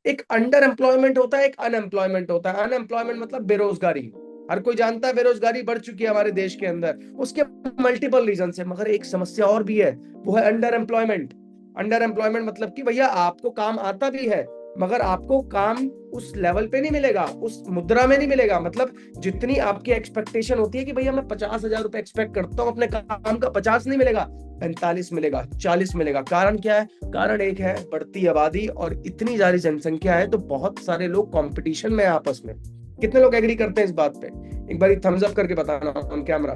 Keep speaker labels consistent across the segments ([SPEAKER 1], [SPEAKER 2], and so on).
[SPEAKER 1] एक under employment होता है, एक अनएम्प्लॉयमेंट होता है। अनएम्प्लॉयमेंट मतलब बेरोजगारी। हर कोई जानता है बेरोजगारी बढ़ चुकी है हमारे देश के अंदर, उसके मल्टीपल रीजन है। मगर एक समस्या और भी है, वो है अंडर एम्प्लॉयमेंट। अंडर एम्प्लॉयमेंट मतलब कि भैया आपको काम आता भी है, मगर आपको काम उस लेवल पे नहीं मिलेगा, उस मुद्रा में नहीं मिलेगा। मतलब जितनी आपकी एक्सपेक्टेशन होती है कि भैया मैं 50,000 रुपए एक्सपेक्ट करता हूँ अपने काम का, 50 नहीं मिलेगा, 45 मिलेगा, 40 मिलेगा। कारण क्या है? कारण एक है बढ़ती आबादी, और इतनी सारी जनसंख्या है तो बहुत सारे लोग कंपटीशन में आपस में। कितने लोग एग्री करते हैं इस बात पे? एक बार थम्स अप करके बताना ऑन कैमरा।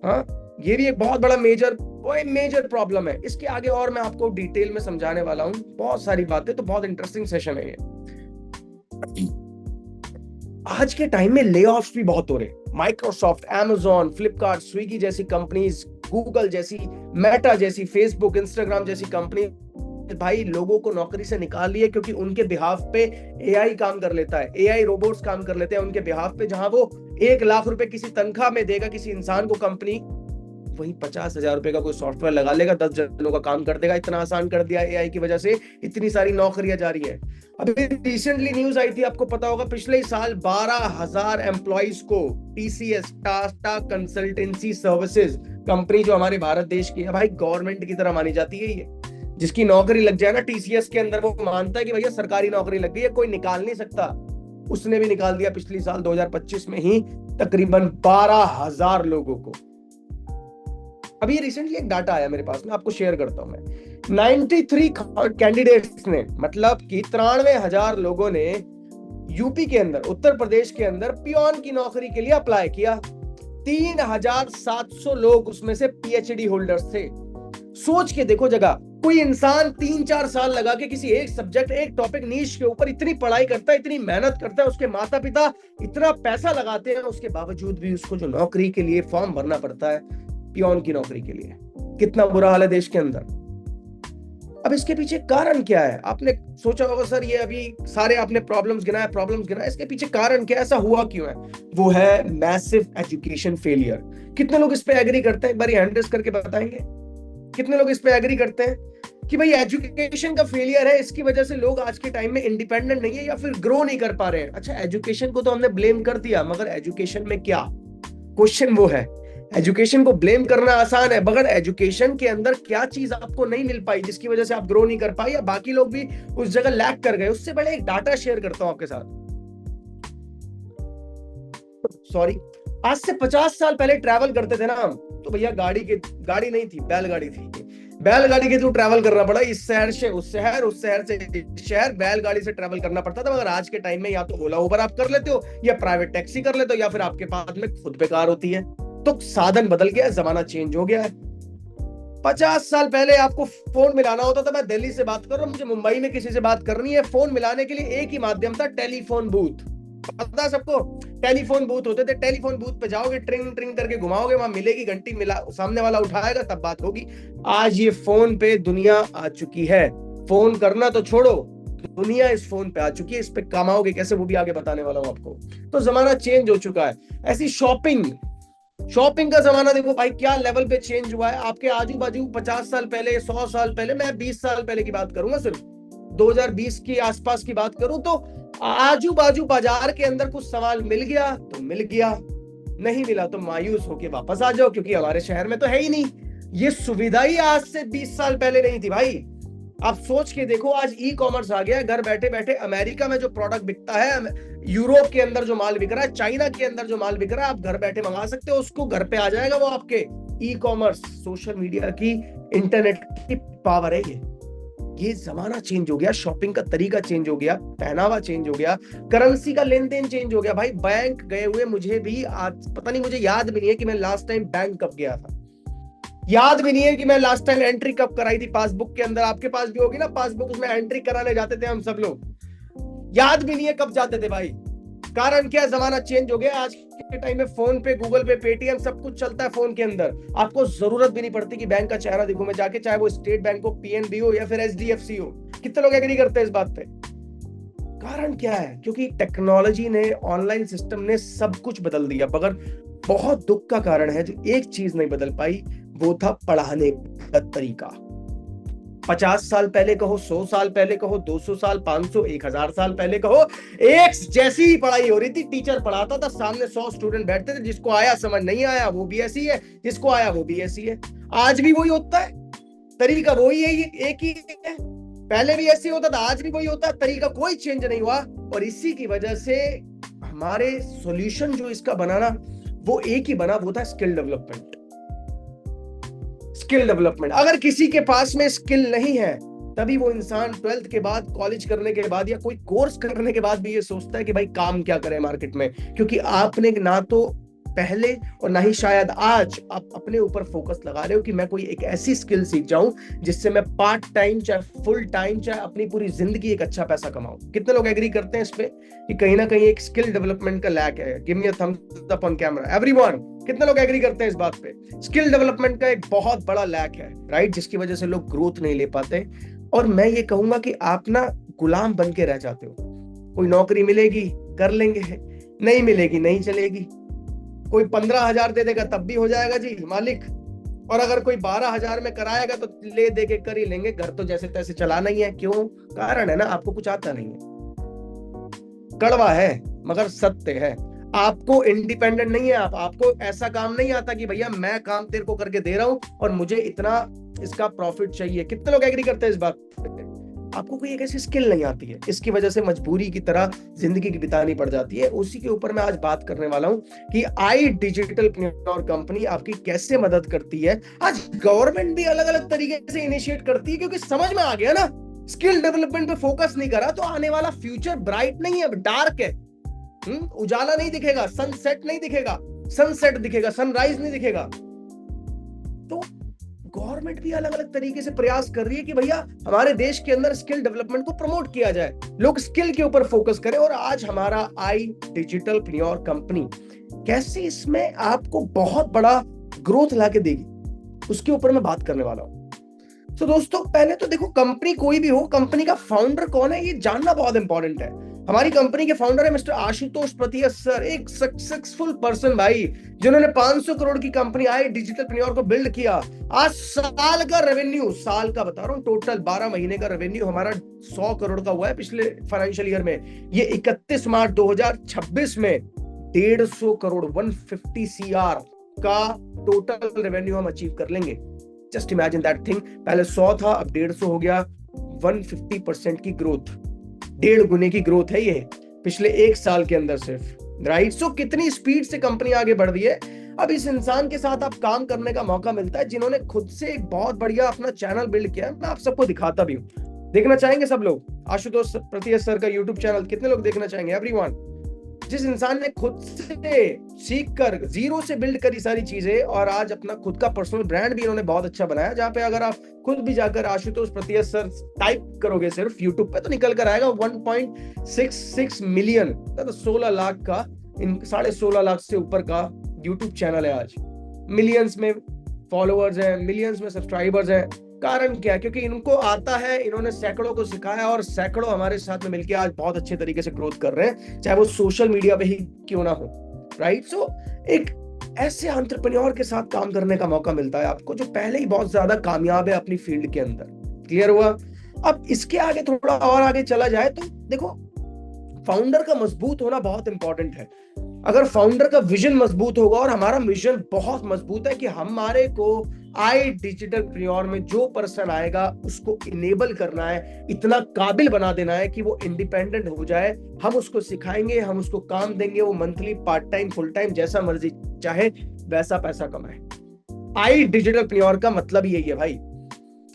[SPEAKER 1] हाँ, ये भी एक बहुत बड़ा मेजर प्रॉब्लम है। इसके आगे और मैं आपको डिटेल में समझाने वाला हूँ बहुत सारी बातें, तो बहुत इंटरेस्टिंग सेशन है ये। आज के टाइम में ले ऑफ्स भी बहुत हो रहे हैं। माइक्रोसॉफ्ट, अमेजॉन, फ्लिपकार्ट, स्विगी जैसी कंपनीज, गूगल जैसी, मेटा जैसी, फेसबुक, इंस्टाग्राम जैसी कंपनी भाई लोगों को नौकरी से निकाल लिया, क्योंकि उनके बिहाफ पे एआई काम कर लेता है, एआई रोबोट्स काम कर लेते हैं उनके बिहाफ पे। जहां वो 1 लाख रुपए किसी तनख्वाह में देगा किसी इंसान को कंपनी, वही 50,000 रुपए का कोई सॉफ्टवेयर लगा लेगा, 10 जनों का काम कर देगा। इतना आसान कर दिया एआई की वजह से, इतनी सारी नौकरियां जा रही है। अभी रिसेंटली न्यूज आई थी, आपको पता होगा, पिछले साल 12,000 एम्प्लॉइज को TCS, Tata consultancy services company जो हमारे भारत देश की है, भाई गवर्नमेंट की तरह मानी जाती है ये, जिसकी नौकरी लग जाए ना टीसीएस के अंदर, वो मानता है कि भैया सरकारी नौकरी लग गई है, कोई निकाल नहीं सकता। उसने भी निकाल दिया पिछले साल 2025 में ही तकरीबन 12,000 लोगों को। अभी रिसेंटली एक डाटा आया मेरे पास में, आपको शेयर करता हूं मैं। 93 कैंडिडेट्स ने, मतलब कि 93,000 लोगों ने यूपी के अंदर, उत्तर प्रदेश के अंदर पियोन की नौकरी के लिए अप्लाई किया। 3,700 लोग उसमें से पीएचडी होल्डर्स थे। सोच के देखो जगह, कोई इंसान 3-4 साल लगा के किसी एक सब्जेक्ट, एक टॉपिक नीश के ऊपर इतनी पढ़ाई करता है, इतनी मेहनत करता है, उसके माता पिता इतना पैसा लगाते हैं, उसके बावजूद भी उसको जो नौकरी के लिए फॉर्म भरना पड़ता है, पियोन की नौकरी के लिए। कितना बुरा हाल है देश के अंदर। अब इसके पीछे कारण क्या है? आपने सोचा होगा सर ये अभी सारे आपने प्रॉब्लम्स गिनाए, इसके पीछे कारण क्या, ऐसा हुआ क्यों है? वो है मैसिव एजुकेशन फेलियर। कितने लोग इस पे एग्री करते हैं? एक बार हैंड रेज करके बताएंगे कितने लोग इस पे एग्री करते हैं कि भाई एजुकेशन का फेलियर है, इसकी वजह से लोग आज के टाइम में इंडिपेंडेंट नहीं है या फिर ग्रो नहीं कर पा रहे हैं। अच्छा, एजुकेशन को तो हमने ब्लेम कर दिया, मगर एजुकेशन में क्या? क्वेश्चन वो है। एजुकेशन को ब्लेम करना आसान है, मगर एजुकेशन के अंदर क्या चीज आपको नहीं मिल पाई जिसकी वजह से आप ग्रो नहीं कर पाई, या बाकी लोग भी उस जगह लैग कर गए? उससे पहले एक डाटा शेयर करता हूं आपके साथ। सॉरी, आज से 50 साल पहले ट्रैवल करते थे ना हम, तो भैया गाड़ी नहीं थी, बैलगाड़ी थी। बैलगाड़ी के थ्रू ट्रैवल करना पड़ा, इस शहर से उस शहर, उस शहर से इस शहर, बैलगाड़ी से ट्रैवल करना पड़ता था। मगर आज के टाइम में या तो ओला उबर आप कर लेते हो, या प्राइवेट टैक्सी कर लेते हो, या फिर आपके पास में खुद पे कार होती है। तो साधन बदल गया है, जमाना चेंज हो गया है। 50 साल पहले आपको फोन मिलाना होता था, मैं दिल्ली से बात कर रहा हूं, मुझे मुंबई में किसी से बात करनी है, फोन मिलाने के लिए एक ही माध्यम था, टेलीफोन बूथ। पता है सबको? टेलीफोन बूथ होते थे, टेलीफोन बूथ पे जाओगे, ट्रिंग ट्रिंग करके घुमाओगे, वहां मिलेगी घंटी, मिला सामने वाला उठाएगा, तब बात होगी। आज ये फोन पे दुनिया आ चुकी है। फोन करना तो छोड़ो, दुनिया इस फोन पे आ चुकी है। इस पे कमाओगे कैसे, वो भी आगे बताने वाला हूं आपको। तो जमाना चेंज हो चुका है। ऐसी शॉपिंग का जमाना देखो भाई, क्या लेवल पे चेंज हुआ है। आपके आजू बाजू 50 साल पहले, 100 साल पहले, मैं 20 साल पहले की बात करूंगा, सिर्फ 2020 के आसपास की बात करूं, तो आजू बाजू बाजार के अंदर कुछ सामान मिल गया तो मिल गया, नहीं मिला तो मायूस होके वापस आ जाओ, क्योंकि हमारे शहर में तो है ही नहीं। ये सुविधा ही आज से 20 साल पहले नहीं थी भाई। आप सोच के देखो, आज ई कॉमर्स आ गया, घर बैठे बैठे अमेरिका में जो प्रोडक्ट बिकता है, यूरोप के अंदर जो माल बिक रहा है, चाइना के अंदर जो माल बिक रहा है, आप घर बैठे मंगा सकते हो, उसको घर पे आ जाएगा वो आपके। ई कॉमर्स, सोशल मीडिया की, इंटरनेट की पावर है ये जमाना चेंज हो गया, शॉपिंग का तरीका चेंज हो गया, पहनावा चेंज हो गया, करेंसी का लेन देन चेंज हो गया। भाई बैंक गए हुए मुझे भी आज पता नहीं, मुझे याद भी नहीं है कि मैं लास्ट टाइम बैंक कब गया था, याद भी नहीं है कि मैं लास्ट टाइम एंट्री कब कराई थी पासबुक के अंदर। आपके पास भी होगी ना पासबुक, उसमें एंट्री कराने जाते थे हम सब लोग, याद भी नहीं है कब जाते थे भाई। कारण क्या? जमाना चेंज हो गया। आज के टाइम में फोन पे, गूगल पे, पेटीएम सब कुछ चलता है फोन के अंदर। आपको जरूरत भी नहीं पड़ती कि बैंक का चेहरा दिखूं मैं जाके, चाहे वो स्टेट बैंक हो, पीएनबी हो, या फिर एचडीएफसी हो। कितने लोग एग्री करते हैं इस बात पे? कारण क्या है? क्योंकि टेक्नोलॉजी ने, ऑनलाइन सिस्टम ने सब कुछ बदल दिया, मगर बहुत दुख का कारण है जो एक चीज नहीं बदल पाई, वो था पढ़ाने का तरीका। 50 साल पहले कहो, 100 साल पहले कहो, 200 साल, 500, 1000 साल पहले कहो, एक जैसी ही पढ़ाई हो रही थी। टीचर पढ़ाता था, सामने 100 स्टूडेंट बैठते थे, जिसको आया समझ नहीं आया वो भी ऐसी है, जिसको आया वो भी ऐसी है। आज भी वही होता है, तरीका वही है, एक ही है। पहले भी ऐसे होता था, आज भी वही होता है, तरीका कोई चेंज नहीं हुआ। और इसी की वजह से हमारे सॉल्यूशन जो इसका बनाना वो एक ही बना, वो था स्किल डेवलपमेंट। स्किल डेवलपमेंट, अगर किसी के पास में स्किल नहीं है तभी वो इंसान 12th के बाद, कॉलेज करने के बाद या कोई कोर्स करने के बाद भी ये सोचता है कि भाई काम क्या करें मार्केट में, क्योंकि आपने ना तो पहले और ना ही शायद आज आप अपने ऊपर फोकस लगा रहे हो कि मैं कोई एक ऐसी स्किल सीख जाऊं जिससे मैं पार्ट टाइम चाहे फुल टाइम चाहे अपनी पूरी जिंदगी एक अच्छा पैसा कमाऊं। कितने लोग एग्री करते हैं इस पे कि कहीं ना कहीं एक स्किल डेवलपमेंट का लैक है? Give me a thumbs up on camera everyone. कितने लोग एग्री करते हैं इस बात पे? स्किल डेवलपमेंट का एक बहुत बड़ा लैक है, राइट, जिसकी वजह से लोग ग्रोथ नहीं ले पाते। और मैं ये कहूंगा कि आप ना गुलाम बन के रह जाते हो। कोई नौकरी मिलेगी कर लेंगे, नहीं मिलेगी नहीं चलेगी। कोई 15,000 दे देगा तब भी हो जाएगा जी मालिक, और अगर कोई 12,000 में कराएगा तो ले दे के कर ही लेंगे, घर तो जैसे तैसे चलाना ही है। क्यों? कारण है ना, आपको कुछ आता नहीं है। कड़वा है मगर सत्य है, आपको इंडिपेंडेंट नहीं है। आपको ऐसा काम नहीं आता कि भैया मैं काम तेरे को करके दे रहा हूं और मुझे इतना इसका प्रॉफिट चाहिए। कितने लोग एग्री करते हैं इस बात पे? आपको कोई एक ऐसी स्किल नहीं आती है, इसकी वजह से मजबूरी की तरह जिंदगी की बितानी पड़ जाती है। उसी के ऊपर मैं आज बात करने वाला हूं कि आई डिजिटलप्रेन्योर कंपनी आपकी कैसे मदद करती है। आज गवर्नमेंट भी अलग अलग तरीके से इनिशिएट करती है, क्योंकि समझ में आ गया ना, स्किल डेवलपमेंट पे फोकस नहीं करा तो आने वाला फ्यूचर ब्राइट नहीं है, डार्क है। उजाला नहीं दिखेगा, सनसेट नहीं दिखेगा, सनसेट दिखेगा, सनराइज नहीं दिखेगा। तो गवर्नमेंट भी अलग अलग तरीके से प्रयास कर रही है कि भैया हमारे देश के अंदर स्किल डेवलपमेंट को प्रमोट किया जाए, लोग स्किल के ऊपर फोकस करें। और आज हमारा आई डिजिटलप्रेन्योर कंपनी कैसे इसमें आपको बहुत बड़ा ग्रोथ लाके देगी, उसके ऊपर मैं बात करने वाला हूं। तो दोस्तों पहले तो देखो, कंपनी कोई भी हो, कंपनी का फाउंडर कौन है ये जानना बहुत इंपॉर्टेंट है। हमारी कंपनी के फाउंडर है मिस्टर आशुतोष प्रतिया सर, एक सक्सेसफुल पर्सन भाई, जिन्होंने 500 करोड़ की कंपनी आई डिजिटलप्रेन्योर को बिल्ड किया। आज साल का रेवेन्यू, साल का बता रहा हूं, टोटल 12 महीने का रेवेन्यू हमारा 100 करोड़ का हुआ है पिछले फाइनेंशियल ईयर में। ये 31 मार्च 2026 में 150 करोड़ 150 CR का टोटल रेवेन्यू हम अचीव कर लेंगे। जस्ट इमेजिन दैट थिंग, पहले 100 था अब 150 हो गया। 150% की ग्रोथ, 1.5 गुने की ग्रोथ है ये पिछले एक साल के अंदर सिर्फ, राइट। सो कितनी स्पीड से कंपनी आगे बढ़ रही है। अब इस इंसान के साथ आप काम करने का मौका मिलता है जिन्होंने खुद से एक बहुत बढ़िया अपना चैनल बिल्ड किया है। मैं आप सबको दिखाता भी हूँ, देखना चाहेंगे सब लोग आशुतोष प्रतिया सर का यूट्यूब चैनल? कितने लोग देखना चाहेंगे? एवरीवन। जिस इंसान ने खुद से सीखकर जीरो से बिल्ड करी सारी चीजें और आज अपना खुद का पर्सनल ब्रांड भी इन्होंने बहुत अच्छा बनाया, जहां पे अगर आप खुद भी जाकर आशुतोष प्रतिया सर टाइप करोगे सिर्फ यूट्यूब पे तो निकल कर आएगा 1.66 मिलियन, 16 लाख का, 16.5 लाख से ऊपर का यूट्यूब चैनल है। आज मिलियंस में फॉलोअर्स हैं, मिलियंस में सब्सक्राइबर्स हैं। कारण क्या? क्योंकि इनको आता है, इन्होंने सैकड़ों को सिखाया और सैकड़ों हमारे साथ में मिलकर आज बहुत अच्छे तरीके से ग्रोथ कर रहे हैं, चाहे वो सोशल मीडिया पे ही क्यों ना हो, राइट। सो एक ऐसे एंटरप्रेन्योर के साथ काम करने का मौका मिलता है आपको जो पहले ही बहुत ज्यादा कामयाब है अपनी फील्ड के अंदर। क्लियर हुआ? अब इसके आगे थोड़ा और आगे चला जाए तो देखो, फाउंडर का मजबूत होना बहुत इंपॉर्टेंट है। अगर फाउंडर का विजन मजबूत होगा, और हमारा विजन बहुत मजबूत है कि हमारे को आई डिजिटलप्रेन्योर में जो पर्सन आएगा उसको इनेबल करना है, इतना काबिल बना देना है कि वो इंडिपेंडेंट हो जाए। हम उसको सिखाएंगे, हम उसको काम देंगे, वो monthly, part time, full time, जैसा मर्जी चाहे वैसा पैसा कमाए। आई डिजिटलप्रेन्योर का मतलब यही है भाई,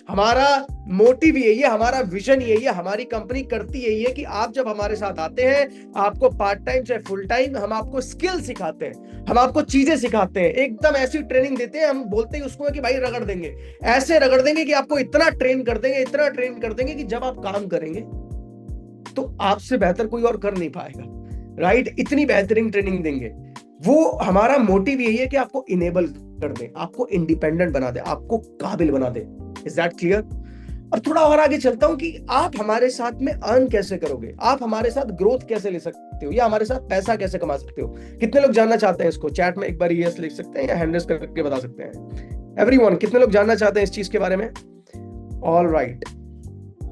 [SPEAKER 1] हमारा मोटिव यही है, हमारा विजन यही है, हमारी कंपनी करती यही है कि आप जब हमारे साथ आते हैं, आपको पार्ट टाइम चाहे फुल टाइम, हम आपको स्किल सिखाते हैं, हम आपको चीजें सिखाते हैं, एकदम ऐसी ट्रेनिंग देते हैं। हम बोलते ही उसको है कि भाई रगड़ देंगे, ऐसे रगड़ देंगे कि आपको इतना ट्रेन कर देंगे, इतना ट्रेन कर देंगे कि जब आप काम करेंगे तो आपसे बेहतर कोई और कर नहीं पाएगा, राइट। इतनी बेहतरीन ट्रेनिंग देंगे। वो हमारा मोटिव यही है कि आपको इनेबल कर दे, आपको इंडिपेंडेंट बना दे, आपको काबिल बना दे। Is that clear? और थोड़ा और आगे चलता हूं कि आप हमारे साथ में अर्न कैसे करोगे, आप हमारे साथ ग्रोथ कैसे ले सकते हो, या हमारे साथ पैसा कैसे कमा सकते हो। कितने लोग जानना चाहते हैं इसको? चैट में एक बार यस लिख सकते हैं या हैंड रेज करके बता सकते हैं। एवरीवन, कितने लोग जानना चाहते हैं इस चीज के बारे में? ऑल राइट,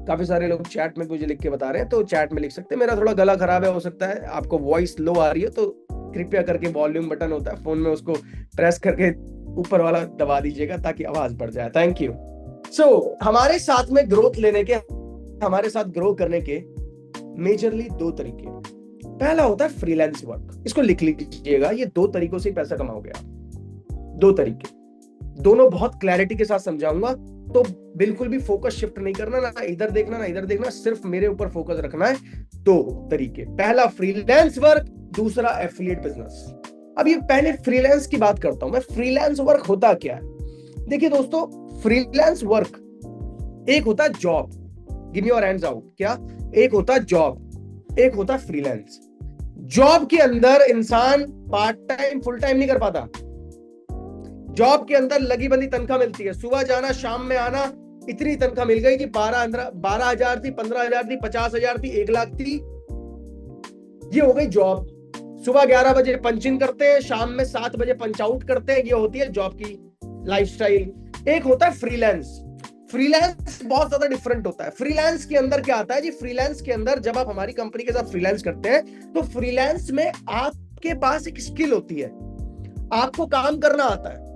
[SPEAKER 1] काफी सारे लोग चैट में मुझे लिख के बता रहे हैं, तो चैट में लिख सकते हैं। मेरा थोड़ा गला खराब है, हो सकता है आपको वॉइस लो आ रही है, तो कृपया करके वॉल्यूम बटन होता है फोन में, उसको प्रेस करके ऊपर वाला दबा दीजिएगा ताकि आवाज बढ़ जाए। Thank you. सो हमारे साथ में ग्रोथ लेने के, हमारे साथ ग्रो करने के मेजरली दो तरीके। पहला होता है फ्रीलांस वर्क, इसको लिख लीजिएगा, ये दो तरीकों से पैसा कमाओगे आप। दो तरीके, दोनों बहुत क्लैरिटी के साथ समझाऊंगा, तो बिल्कुल भी फोकस शिफ्ट नहीं करना, ना इधर देखना ना इधर देखना, सिर्फ मेरे ऊपर फोकस रखना है। दो तरीके, पहला फ्रीलांस वर्क, दूसरा एफिलिएट बिजनेस। अब ये पहले फ्रीलांस की बात करता हूं मैं। फ्रीलांस वर्क होता क्या है? देखिए दोस्तों, फ्रीलांस वर्क एक होता है job, give me your hands out, क्या? एक होता है जॉब, एक होता है फ्रीलांस। जॉब के अंदर इंसान पार्ट टाइम फुल टाइम नहीं कर पाता। जॉब के अंदर लगी बंदी तनख्वाह मिलती है, सुबह जाना शाम में आना, इतनी तनख्वाह मिल गई कि 12,000 थी, 15,000 थी, 50,000 थी, 1,00,000 थी, ये हो गई जॉब। सुबह 11 बजे पंच इन करते हैं, शाम में 7 बजे पंच आउट करते हैं, ये होती है जॉब की लाइफस्टाइल। एक होता है फ्रीलांस। फ्रीलांस बहुत ज्यादा डिफरेंट होता है। फ्रीलांस के अंदर क्या आता है जी? फ्रीलांस के अंदर जब आप हमारी कंपनी के साथ फ्रीलांस करते हैं, तो फ्रीलांस में आपके पास एक स्किल होती है, आपको काम करना आता है,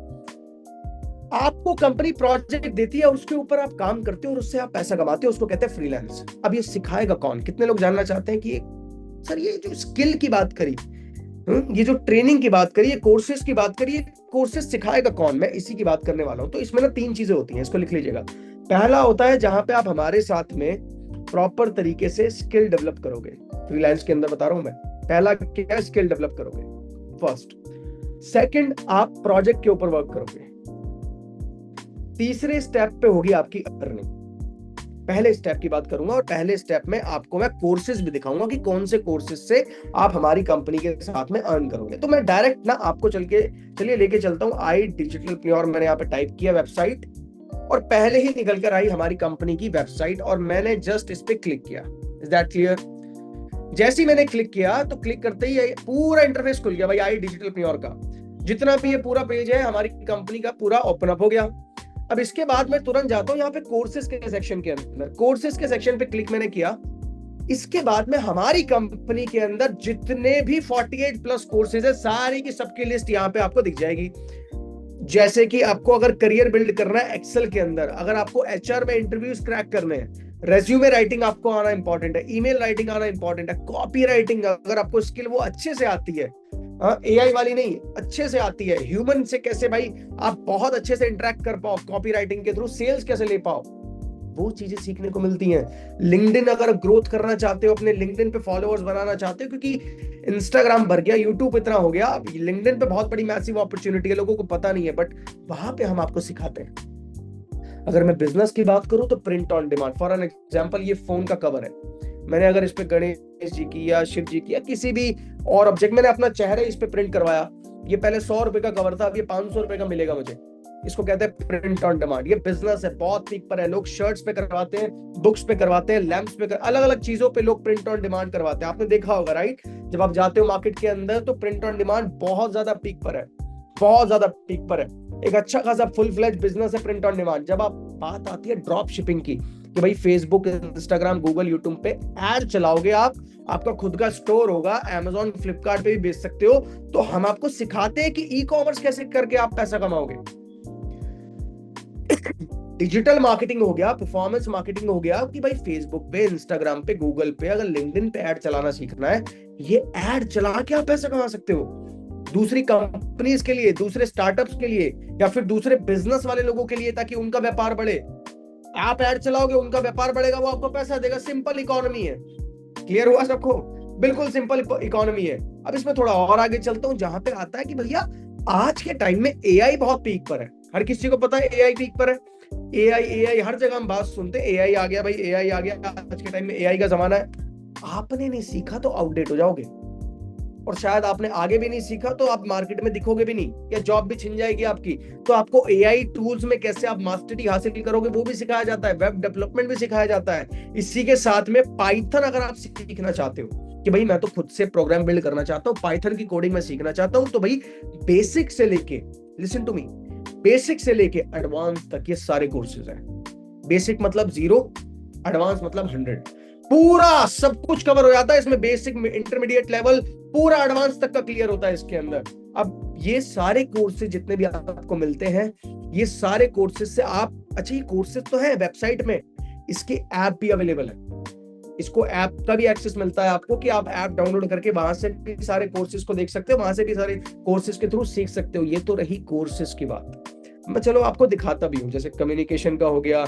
[SPEAKER 1] आपको कंपनी प्रोजेक्ट देती है, उसके ऊपर आप काम करते हो और उससे आप पैसा कमाते हो, उसको कहते हैं फ्रीलांस। अब ये सिखाएगा कौन? कितने लोग जानना चाहते हैं कि सर ये जो स्किल की बात करी, ये जो ट्रेनिंग की बात करी, कोर्सेज की बात करी, कोर्सेज सिखाएगा कौन? मैं इसी की बात करने वाला हूं। तो इसमें ना 3 चीजें होती हैं, इसको लिख लीजिएगा। पहला होता है जहां पे आप हमारे साथ में प्रॉपर तरीके से स्किल डेवलप करोगे। फ्रीलांस के अंदर बता रहा हूं मैं, पहला क्या? स्किल डेवलप करोगे, फर्स्ट। सेकंड, आप प्रोजेक्ट के ऊपर वर्क करोगे। तीसरे स्टेप पे होगी आपकी अर्निंग। पहले स्टेप की बात करूंगा और पहले स्टेप में आपको मैं कोर्सेज भी दिखाऊंगा कि कौन से कोर्सेज से आप हमारी कंपनी के साथ में अर्न करोगे। तो मैं डायरेक्ट ना आपको चलिए लेके चलता हूं iDigitalpreneur। मैंने यहाँ पे टाइप किया वेबसाइट और पहले ही निकल कर आई हमारी कंपनी की वेबसाइट और मैंने जस्ट इस पे क्लिक किया। Is that clear? जैसे ही मैंने क्लिक किया तो क्लिक करते ही पूरा इंटरफेस खुल गया भाई iDigitalpreneur का। जितना भी ये पूरा पेज है हमारी कंपनी का पूरा ओपन अप हो गया। अब इसके बाद मैं तुरंत जाता हूं यहाँ पे कोर्सेज के सेक्शन के अंदर। कोर्सेज के सेक्शन पे क्लिक मैंने किया। इसके बाद में हमारी कंपनी के अंदर जितने भी 48+ कोर्सेज है, सारी की सबकी लिस्ट यहाँ पे आपको दिख जाएगी। जैसे कि आपको अगर करियर बिल्ड करना है एक्सेल के अंदर, अगर आपको एचआर में इंटरव्यूज क्रैक करने हैं, रेज्यूमे राइटिंग आपको आना इंपॉर्टेंट है, ईमेल राइटिंग आना इंपॉर्टेंट है, कॉपी राइटिंग अगर आपको स्किल वो अच्छे से आती है, एआई वाली नहीं, अच्छे से आती है, ह्यूमन से कैसे भाई आप बहुत अच्छे से इंटरेक्ट कर पाओ कॉपी राइटिंग के थ्रू, सेल्स कैसे ले पाओ, वो चीजें सीखने को मिलती हैं। लिंक्डइन अगर ग्रोथ करना चाहते हो, अपने लिंक्डइन पे फॉलोअर्स बनाना चाहते हो, क्योंकि इंस्टाग्राम भर गया, यूट्यूब इतना हो गया, अब लिंक्डइन पे बहुत बड़ी मैसिव अपॉर्चुनिटी है, लोगों को पता नहीं है, बट वहां पे हम आपको सिखाते हैं। अगर मैं बिजनेस की बात करूं तो print on demand. For an example, ये फोन का कवर है, मैंने अगर इस पे गणेश जी की या शिव जी की या किसी भी और ऑब्जेक्ट, मैंने अपना चेहरा इस पे प्रिंट करवाया, ये पहले 100 रुपए का कवर था, अब ये 500 रुपए का मिलेगा मुझे। इसको कहते हैं प्रिंट ऑन डिमांड। ये बिजनेस है, बहुत पीक पर है। लोग शर्ट्स पे करवाते हैं, बुक्स पे करवाते हैं, लैंप्स पे अलग अलग चीजों पे लोग प्रिंट ऑन डिमांड करवाते हैं। आपने देखा होगा राइट? जब आप जाते हो मार्केट के अंदर तो प्रिंट ऑन डिमांड बहुत ज्यादा पीक पर है, बहुत ज्यादा पीक पर है। एक अच्छा खासा फुल फ्लेज बिजनेस है प्रिंट ऑन डिमांड। जब आप बात आती है ड्रॉप शिपिंग की, कि भाई फेसबुक, इंस्टाग्राम, गूगल, यूट्यूब पे एड चलाओगे आप, आपका खुद का स्टोर होगा, Amazon, फ्लिपकार्ट पे भी बेच सकते हो, तो हम आपको सिखाते हैं कि ई कॉमर्स कैसे करके आप पैसा कमाओगे। डिजिटल मार्केटिंग हो गया, परफॉर्मेंस मार्केटिंग हो गया, कि भाई फेसबुक पे, इंस्टाग्राम पे, गूगल पे, अगर लिंक्डइन पे ऐड चलाना सीखना है, ये ऐड चला के आप पैसा कमा सकते हो। दूसरी कंपनीज के लिए, दूसरे स्टार्टअप्स के लिए, या फिर दूसरे बिजनेस वाले लोगों के लिए, ताकि उनका व्यापार बढ़े। आप ऐड चलाओगे, उनका व्यापार बढ़ेगा, वो आपको पैसा देगा। सिंपल इकोनॉमी है। क्लियर हुआ सबको? बिल्कुल सिंपल इकोनॉमी है। अब इसमें थोड़ा और आगे चलता हूं, जहां पे आता है कि भैया आज के टाइम में एआई बहुत पीक पर है। हर किसी को पता है एआई पीक पर है। एआई हर जगह हम बात सुनते हैं, एआई आ गया भाई, एआई आ गया। आज के टाइम में एआई का जमाना है। आपने नहीं सीखा तो आउटडेट हो जाओगे, और शायद आपने आगे भी नहीं सीखा तो आप मार्केट में दिखोगे भी नहीं, या जॉब भी छिन जाएगी आपकी। तो आपको एआई टूल्स में कैसे आप मास्टरी हासिल करोगे वो भी सिखाया जाता है, वेब डेवलपमेंट भी सिखाया जाता है। इसी के साथ में पाइथन अगर आप सीखना चाहते हो कि भाई मैं तो खुद से प्रोग्राम बिल्ड करना चाहता हूँ, पाइथन की कोडिंग में सीखना चाहता हूँ, तो भाई बेसिक से लेके, लिसन टू मी, बेसिक से लेके एडवांस तक ये सारे कोर्सेज हैं। बेसिक मतलब 0, एडवांस मतलब 100, पूरा सब कुछ कवर हो जाता है इसमें। बेसिक, इंटरमीडिएट लेवल, पूरा एडवांस तक का क्लियर होता है इसके अंदर। अब ये सारे कोर्सेज जितने भी आपको मिलते हैं, ये सारे कोर्सेज से आप, अच्छा ये कोर्सेज तो है वेबसाइट में, इसके ऐप भी अवेलेबल है। इसको ऐप का भी एक्सेस मिलता है आपको कि आप ऐप डाउनलोड करके वहां से भी सारे कोर्सेज को देख सकते हो, वहां से भी सारे कोर्सेज के थ्रू सीख सकते हो। ये तो रही कोर्सेज की बात। मैं चलो आपको दिखाता भी हूँ, जैसे कम्युनिकेशन का हो गया,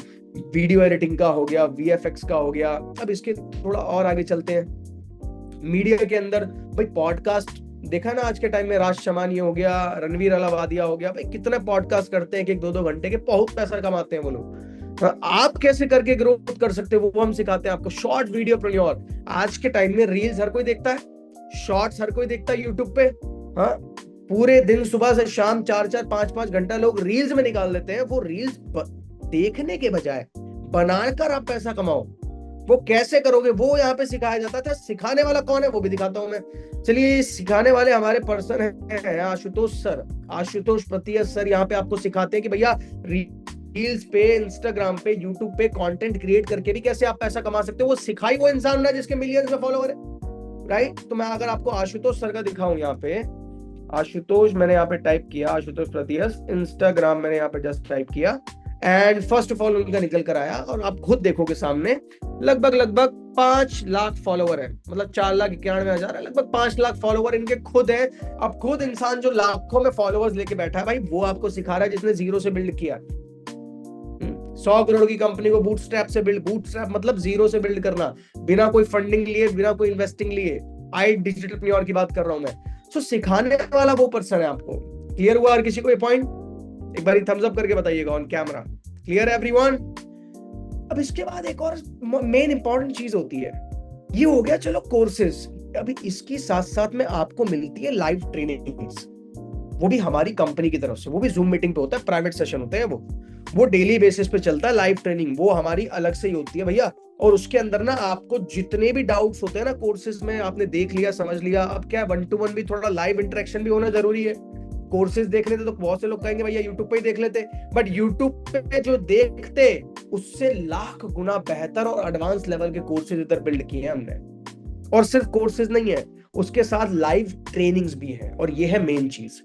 [SPEAKER 1] वीडियो एडिटिंग का हो गया, वीएफएक्स का हो गया। अब इसके थोड़ा और आगे चलते हैं। मीडिया के अंदर भाई पॉडकास्ट देखा ना, आज के टाइम में राज शमानी हो गया, रणवीर अलावादिया हो गया, भाई कितने पॉडकास्ट करते हैं कि 1-2 घंटे के, बहुत पैसा कमाते हैं वो लोग। आप कैसे करके ग्रोथ कर सकते हो वो हम सिखाते हैं आपको। शॉर्ट वीडियो प्रोन्योर, आज के टाइम में रील्स हर कोई देखता है, शॉर्ट्स हर कोई देखता है यूट्यूब पे। हाँ, पूरे दिन सुबह से शाम 4-4, 5-5 घंटा लोग रील्स में निकाल लेते हैं। वो रील्स देखने के बजाय बनाकर आप पैसा कमाओ। वो कैसे करोगे वो यहाँ पे सिखाया जाता था। सिखाने वाला कौन है वो भी दिखाता हूं मैं। चलिए, सिखाने वाले हमारे पर्सन है आशुतोष सर, आशुतोष प्रतियस सर। यहाँ पे आपको सिखाते हैं कि भैया रील्स पे, इंस्टाग्राम पे, यूट्यूब पे कंटेंट क्रिएट करके भी कैसे आप पैसा कमा सकते हो। वो सिखाई वो इंसान ना जिसके मिलियंस में फॉलोवर है, राइट। तो मैं अगर आपको आशुतोष सर का दिखाऊं, यहाँ पे आशुतोष मैंने यहाँ पे टाइप किया, आशुतोष प्रतियस, इंस्टाग्राम मैंने यहाँ पे जस्ट टाइप किया एंड फर्स्ट ऑफ ऑल उनका निकल कर आया। और आप खुद देखोगे सामने लगभग 5 लाख फॉलोवर है, मतलब 4,91,000 है, लगभग 5 लाख फॉलोवर इनके खुद है। अब खुद इंसान जो लाखों में फॉलोवर्स लेके बैठा है भाई, वो आपको सिखा रहा है जिसने 0 से बिल्ड किया। 100 करोड़ की कंपनी को बूटस्ट्रैप से बिल्ड, बूटस्ट्रैप मतलब 0 से बिल्ड करना, बिना कोई फंडिंग लिए, बिना कोई इन्वेस्टिंग लिए। आई डिजिटल प्योर की बात कर रहा हूं मैं। सो सिखाने वाला वो पर्सन है आपको। क्लियर हुआ? और किसी को ये पॉइंट एक बार थम्स अप करके बताइएगा ऑन कैमरा। Clear everyone? अब इसके बाद एक और मेन इंपॉर्टेंट चीज होती है, ये हो गया चलो कोर्सेज। अभी इसकी साथ साथ में आपको मिलती है लाइव ट्रेनिंग्स, वो भी हमारी कंपनी की तरफ से, वो भी जूम मीटिंग पे होता है, प्राइवेट सेशन होते हैं वो डेली बेसिस पे चलता है। लाइव ट्रेनिंग वो हमारी अलग से ही होती है भैया। और उसके अंदर ना आपको जितने भी डाउट्स होते हैं ना कोर्सेज में, आपने देख लिया, समझ लिया, अब क्या 1-to-1 भी, थोड़ा लाइव इंटरेक्शन भी होना जरूरी है। कोर्सेज देख लेते तो बहुत से लोग कहेंगे भैया यूट्यूब पे ही देख लेते, बट यूट्यूब पे जो देखते उससे लाख गुना बेहतर और एडवांस लेवल के कोर्सेज इधर बिल्ड किए हैं हमने। और सिर्फ कोर्सेज नहीं है, उसके साथ लाइव ट्रेनिंग्स भी है। और ये है मेन चीज,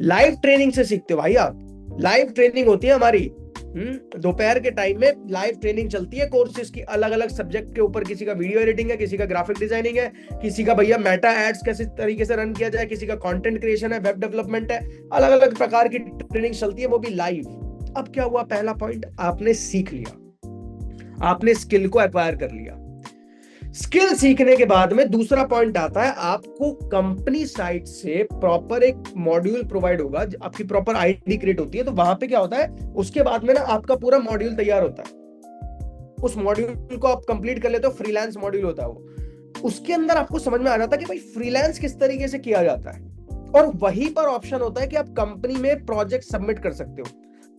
[SPEAKER 1] लाइव ट्रेनिंग से सीखते हो भाई आप। लाइव ट्रेनिंग होती है हमारी दोपहर के टाइम में, लाइव ट्रेनिंग चलती है कोर्सेज की, अलग अलग सब्जेक्ट के ऊपर। किसी का वीडियो एडिटिंग है, किसी का ग्राफिक डिजाइनिंग है, किसी का भैया मेटा एड्स कैसे तरीके से रन किया जाए, किसी का कंटेंट क्रिएशन है, वेब डेवलपमेंट है, अलग अलग प्रकार की ट्रेनिंग चलती है, वो भी लाइव। अब क्या हुआ, पहला पॉइंट आपने सीख लिया, आपने स्किल को एक्वायर कर लिया। स्किल सीखने के बाद में दूसरा पॉइंट आता है, आपको कंपनी साइड से प्रॉपर एक मॉड्यूल प्रोवाइड होगा, आपकी प्रॉपर आईडी क्रिएट होती है। तो वहां पे क्या होता है, उसके बाद में ना आपका पूरा मॉड्यूल तैयार होता है। उस मॉड्यूल को आप कंप्लीट कर लेते हो, फ्रीलांस मॉड्यूल होता है वो। उसके अंदर आपको समझ में आ जाता है कि भाई फ्रीलांस किस तरीके से किया जाता है। और वहीं पर ऑप्शन होता है कि आप कंपनी में प्रोजेक्ट सबमिट कर सकते हो।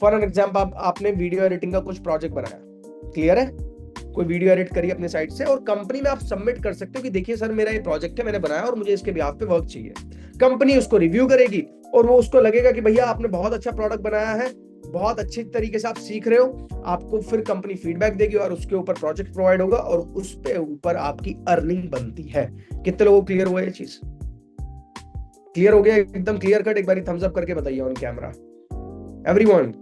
[SPEAKER 1] फॉर एन एग्जाम्पल, आपने वीडियो एडिटिंग का कुछ प्रोजेक्ट बनाया, क्लियर है, कोई वीडियो एडिट करिए अपने साइट से और कंपनी में आप सबमिट कर सकते हो कि देखिए सर मेरा ये प्रोजेक्ट है, मैंने बनाया और मुझे इसके बिहाफ पे वर्क चाहिए। कंपनी उसको रिव्यू करेगी और वो उसको लगेगा कि भैया आपने बहुत अच्छा प्रोडक्ट बनाया है, बहुत अच्छी तरीके से आप सीख रहे हो, आपको फिर कंपनी फीडबैक देगी और उसके ऊपर प्रोजेक्ट प्रोवाइड होगा और उस पे ऊपर आपकी अर्निंग बनती है। कितने लोगों को क्लियर हुआ ये चीज? क्लियर हो गया एकदम क्लियर कट? एक बार थम्स अप करके बताइए on camera everyone.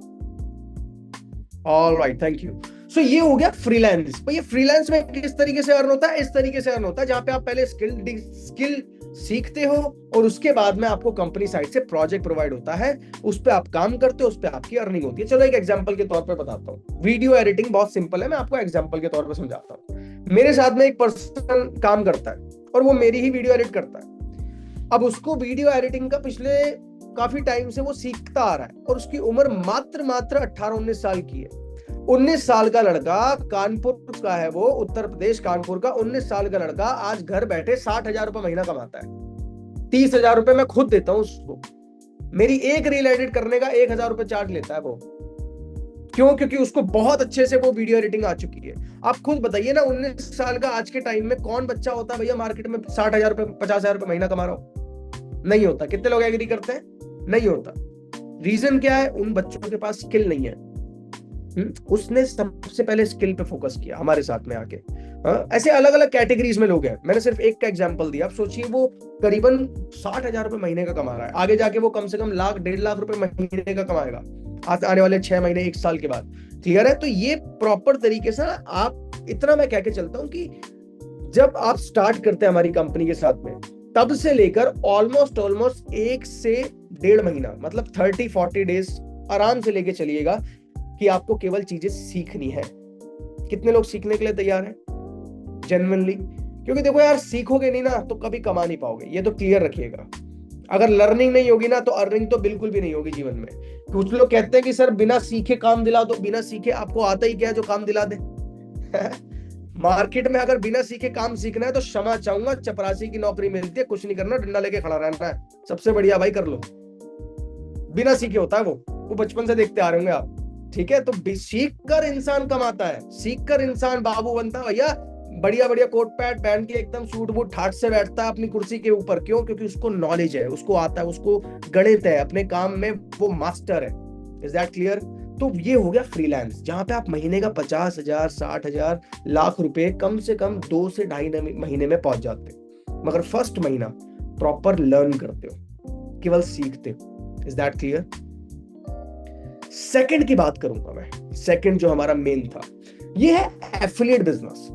[SPEAKER 1] Alright, thank you. So ये हो गया फ्रीलांस। तो ये फ्रीलांस में किस तरीके से अर्न होता है? इस तरीके से अर्न होता है जहां पे आप पहले स्किल सीखते हो और उसके बाद में आपको कंपनी साइड से प्रोजेक्ट प्रोवाइड होता है, उस पे आप काम करते हो, उस पे आपकी अर्निंग होती है। चलो एक एग्जांपल के तौर पे बताता हूँ। वीडियो एडिटिंग बहुत सिंपल है, मैं आपको एग्जांपल के तौर पे समझाता हूँ। मेरे साथ में एक पर्सन काम करता है और वो मेरी ही वीडियो एडिट करता है। अब उसको वीडियो एडिटिंग का पिछले काफी टाइम से वो सीखता आ रहा है और उसकी उम्र मात्र 18-19 साल की है। 19 साल का लड़का, कानपुर का है वो, उत्तर प्रदेश कानपुर का 19 साल का लड़का आज घर बैठे 60,000 रुपए महीना कमाता है। 30,000 रुपए मैं खुद देता हूं उसको। मेरी एक रील एडिट करने का 1,000 रुपए चार्ज लेता है वो। क्यों? क्योंकि उसको बहुत अच्छे से वो वीडियो एडिटिंग आ चुकी है। आप खुद बताइए ना, 19 साल का आज के टाइम में कौन बच्चा होता है भैया मार्केट में 60,000 रुपए 50,000 रुपए महीना कमा रहा हो? नहीं होता। कितने लोग एग्री करते हैं? नहीं होता। रीजन क्या है? उन बच्चों के पास स्किल नहीं है। उसने सबसे पहले स्किल पे फोकस किया हमारे साथ में आके। ऐसे अलग अलग कैटेगरीज में लोग हैं, मैंने सिर्फ एक का एग्जांपल दिया। आप सोचिए वो करीबन 60,000 रुपए महीने का कमा रहा है, आगे जाके वो कम से कम लाख 1.5 लाख रुपए महीने का कमाएगा आने वाले 6 महीने 1 साल के बाद। क्लियर है? तो ये प्रॉपर तरीके से आप, इतना मैं कह के चलता हूं कि जब आप स्टार्ट करते हैं हमारी कंपनी के साथ में, तब से लेकर ऑलमोस्ट 1 से 1.5 महीना, मतलब 30-40 डेज आराम से लेके चलिएगा कि आपको केवल चीजें सीखनी है। कितने लोग सीखने के लिए तैयार हैं जेन्युइनली? क्योंकि देखो यार, सीखोगे नहीं ना तो कभी कमा नहीं पाओगे, ये तो क्लियर रखिएगा। अगर लर्निंग नहीं होगी ना तो अर्निंग तो बिल्कुल भी नहीं होगी जीवन में। कुछ लोग कहते हैं कि सर बिना सीखे काम दिला दो, बिना सीखे आपको आता ही क्या है जो काम दिला दे? मार्केट में अगर बिना सीखे काम सीखना है तो क्षमा चाहूंगा, चपरासी की नौकरी मिलती है, कुछ नहीं करना, डंडा लेके खड़ा रहना है, सबसे बढ़िया भाई कर लो। बिना सीखे होता है वो बचपन से देखते आ रहे होंगे आप। ठीक है? तो सीख कर इंसान कमाता है, सीख कर इंसान बाबू बनता है भैया। बढ़िया बढ़िया कोट पैंट पहन के एकदम सूट बूट ठाट से बैठता है अपनी कुर्सी के ऊपर। क्यों? क्योंकि उसको नॉलेज है, उसको आता है, उसको गणित है, अपने काम में वो मास्टर है। Is that clear? तो ये हो गया फ्रीलांस, जहां पे आप महीने का 50,000, 60,000, लाख रुपए कम से कम 2 से 2.5 महीने में पहुंच जाते हो। मगर फर्स्ट महीना प्रॉपर लर्न करते हो, केवल सीखते हो। Is that clear? सेकंड की बात करूंगा मैं। सेकंड जो हमारा मेन था, ये है एफिलिएट बिजनेस।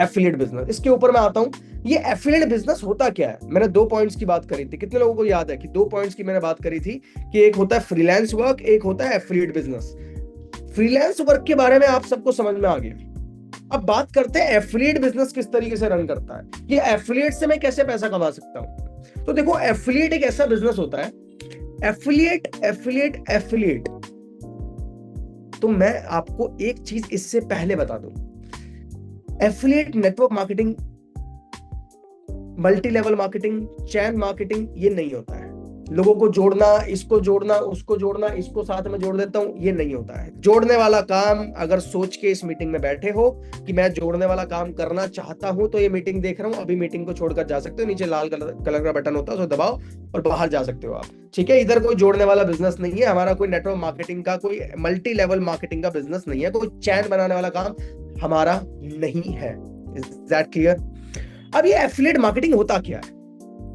[SPEAKER 1] एफिलिएट बिजनेस, इसके ऊपर मैं आता हूं। ये एफिलिएट बिजनेस होता क्या है? मैंने 2 पॉइंट्स की बात करी थी। कितने लोगों को याद है कि 2 पॉइंट्स की मैंने बात करी थी कि एक होता है फ्रीलांस वर्क, एक होता है एफिलिएट बिजनेस। फ्रीलांस वर्क के बारे में आप सबको समझ में आ गया। अब बात करते हैं एफिलिएट बिजनेस किस तरीके से रन करता है। ये एफिलिएट से मैं कैसे पैसा कमा सकता हूं? तो देखो, एफिलिएट एक ऐसा बिजनेस होता है, एफिलिएट। तो मैं आपको एक चीज इससे पहले बता दूं, affiliate network marketing, multi level marketing, chain marketing ये नहीं होता है। लोगों को जोड़ना, इसको जोड़ना, उसको जोड़ना, इसको साथ में जोड़ देता हूं, ये नहीं होता है। जोड़ने वाला काम अगर सोच के इस मीटिंग में बैठे हो कि मैं जोड़ने वाला काम करना चाहता हूं, तो ये मीटिंग देख रहा हूं, अभी मीटिंग को छोड़कर जा सकते हो। नीचे लाल कलर का बटन होता है, उसको दबाओ और बाहर जा सकते हो आप। ठीक है? इधर कोई जोड़ने वाला बिजनेस नहीं है हमारा, कोई नेटवर्क मार्केटिंग का, कोई मल्टी लेवल मार्केटिंग का बिजनेस नहीं है, कोई चैन बनाने वाला काम हमारा नहीं है। Is that clear? अब ये एफिलिएट मार्केटिंग होता क्या है?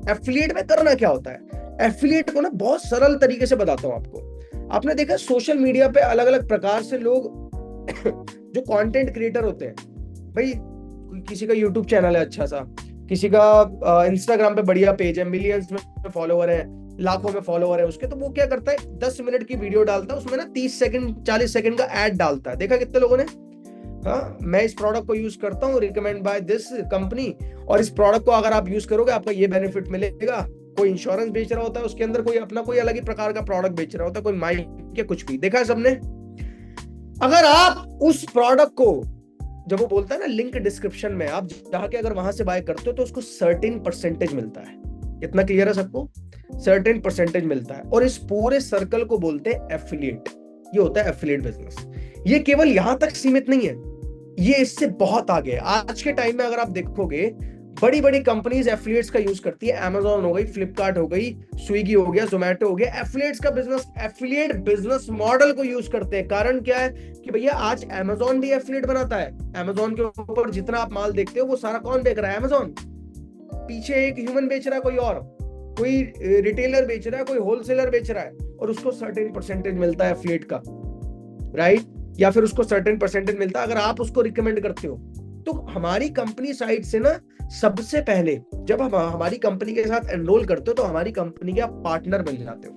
[SPEAKER 1] एफिलिएट में करना क्या होता है? एफिलिएट को ना बहुत सरल तरीके से बताता हूं आपको। आपने देखा सोशल मीडिया पे अलग अलग प्रकार से लोग जो कंटेंट क्रिएटर होते हैं, भाई किसी का यूट्यूब चैनल है अच्छा सा, किसी का इंस्टाग्राम पे बढ़िया पेज है, मिलियंस में फॉलोवर है, लाखों में फॉलोवर है उसके, तो वो क्या करता है, 10 मिनट की वीडियो डालता है, उसमें ना 30 सेकंड 40 सेकंड का एड डालता है। देखा कितने लोगों ने? हाँ, मैं इस प्रोडक्ट को यूज करता हूँ, रिकमेंड बाय दिस कंपनी, और इस प्रोडक्ट को अगर आप यूज करोगे आपका ये बेनिफिट मिलेगा। कोई इंश्योरेंस बेच रहा होता है उसके अंदर, कोई अपना कोई अलग ही प्रकार का प्रोडक्ट बेच रहा होता है, कोई माइक या कुछ भी। देखा है सबने? अगर आप उस प्रोडक्ट को, जब वो बोलता है ना लिंक डिस्क्रिप्शन में, आप जाके अगर वहां से बाय करते हो तो उसको सर्टेन परसेंटेज मिलता है। इतना क्लियर है सबको? सर्टेन परसेंटेज मिलता है, और इस पूरे सर्कल को बोलते हैं एफिलिएट। ये होता है एफिलिएट बिजनेस। ये केवल यहां तक सीमित नहीं है, ये इससे बहुत आगे है। आज के टाइम में अगर आप देखोगे, बड़ी बड़ी कंपनीज एफिलिएट्स का यूज करती है। Amazon हो गई, फ्लिपकार्ट हो गई, स्विगी हो गया, जोमेटो हो गया, एफिलिएट्स का बिजनेस, एफिलिएट बिजनेस मॉडल को यूज करते हैं। कारण क्या है कि भैया आज Amazon भी एफिलिएट बनाता है। Amazon के ऊपर जितना आप माल देखते हो वो सारा कौन बेच रहा है? Amazon। पीछे एक ह्यूमन बेच रहा है, कोई रिटेलर बेच रहा है, कोई होलसेलर बेच रहा है, और उसको सर्टेन परसेंटेज मिलता है एफिलिएट का, राइट? या फिर उसको सर्टेन परसेंटेज मिलता है अगर आप उसको रिकमेंड करते हो। तो हमारी कंपनी साइड से ना, सबसे पहले जब हम हमारी कंपनी के साथ एनरोल करते हो तो हमारी कंपनी के आप पार्टनर बन जाते हो।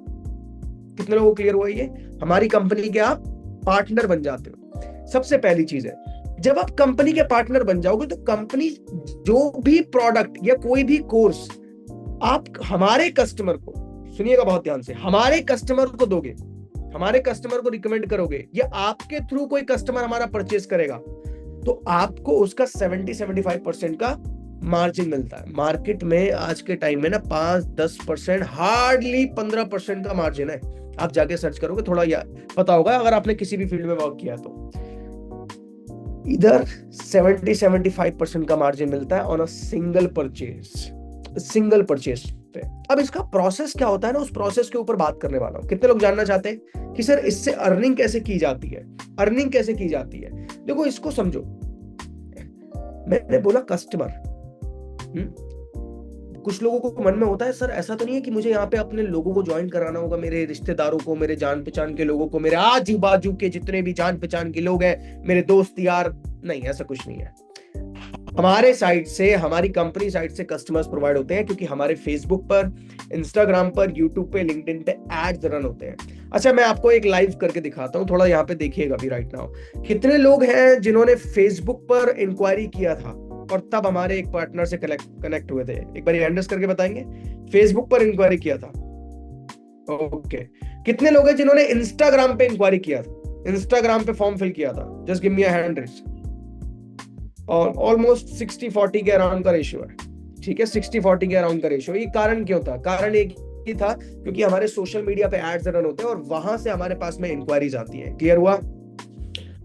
[SPEAKER 1] कितने लोगों को क्लियर हुआ ये? हमारी कंपनी के आप पार्टनर बन जाते हो। सबसे पहली चीज है, जब आप कंपनी के पार्टनर बन जाओगे तो कंपनी जो भी प्रोडक्ट या कोई भी कोर्स आप हमारे कस्टमर को, सुनिएगा बहुत ध्यान से, हमारे कस्टमर को दोगे, हमारे कस्टमर को रिकमेंड करोगे, या आपके थ्रू कोई कस्टमर हमारा परचेज करेगा, तो आपको उसका 70-75% का मार्जिन मिलता है। मार्केट में आज के टाइम में ना 5-10%, हार्डली 15% का मार्जिन है। आप जाके सर्च करोगे, थोड़ा पता होगा अगर आपने किसी भी फील्ड में वर्क किया तो। इधर 70-75% का मार्जिन मिलता है ऑन अ सिंगल परचेज पे। अब इसका प्रोसेस क्या होता है ना, उस प्रोसेस के ऊपर बात करने वाला हूं। कितने लोग जानना चाहते हैं कि सर इससे अर्निंग कैसे की जाती है? अर्निंग कैसे की जाती है? देखो इसको समझो, मैंने बोला कस्टमर। कुछ लोगों को मन में होता है सर ऐसा तो नहीं है कि मुझे यहाँ पे अपने लोगों को ज्वाइन कराना होगा, मेरे रिश्तेदारों को, मेरे जान पहचान के लोगों को, मेरे आजू बाजू के जितने भी जान पहचान के लोग हैं, मेरे दोस्त यार। नहीं, ऐसा कुछ नहीं है। हमारे साइड से, हमारी कंपनी साइड से कस्टमर्स प्रोवाइड होते हैं, क्योंकि हमारे फेसबुक पर, इंस्टाग्राम पर, यूट्यूब पे, लिंक्डइन पे एड्स रन होते हैं। अच्छा, मैं आपको एक लाइव करके दिखाता हूँ, थोड़ा यहाँ पे देखिएगा अभी राइट नाउ। कितने लोग हैं जिन्होंने फेसबुक पर इंक्वायरी किया था और तब हमारे एक पार्टनर से कनेक्ट हुए थे? एक बार हैंड रेज़ करके बताएंगे। फेसबुक पर इंक्वायरी किया था, ओके। कितने लोग हैं जिन्होंने इंस्टाग्राम पे इंक्वायरी किया था, इंस्टाग्राम पे फॉर्म फिल किया था? Just give me a hand raise. और ऑलमोस्ट 60-40 के अराउंड का रेशियो है, ठीक है, 60-40 के अराउंड का रेशियो। ये कारण क्यों था? कारण एक ही था, क्योंकि हमारे सोशल मीडिया पे एड्स रन होते हैं और वहां से हमारे पास में इंक्वायरीज आती है। क्लियर हुआ?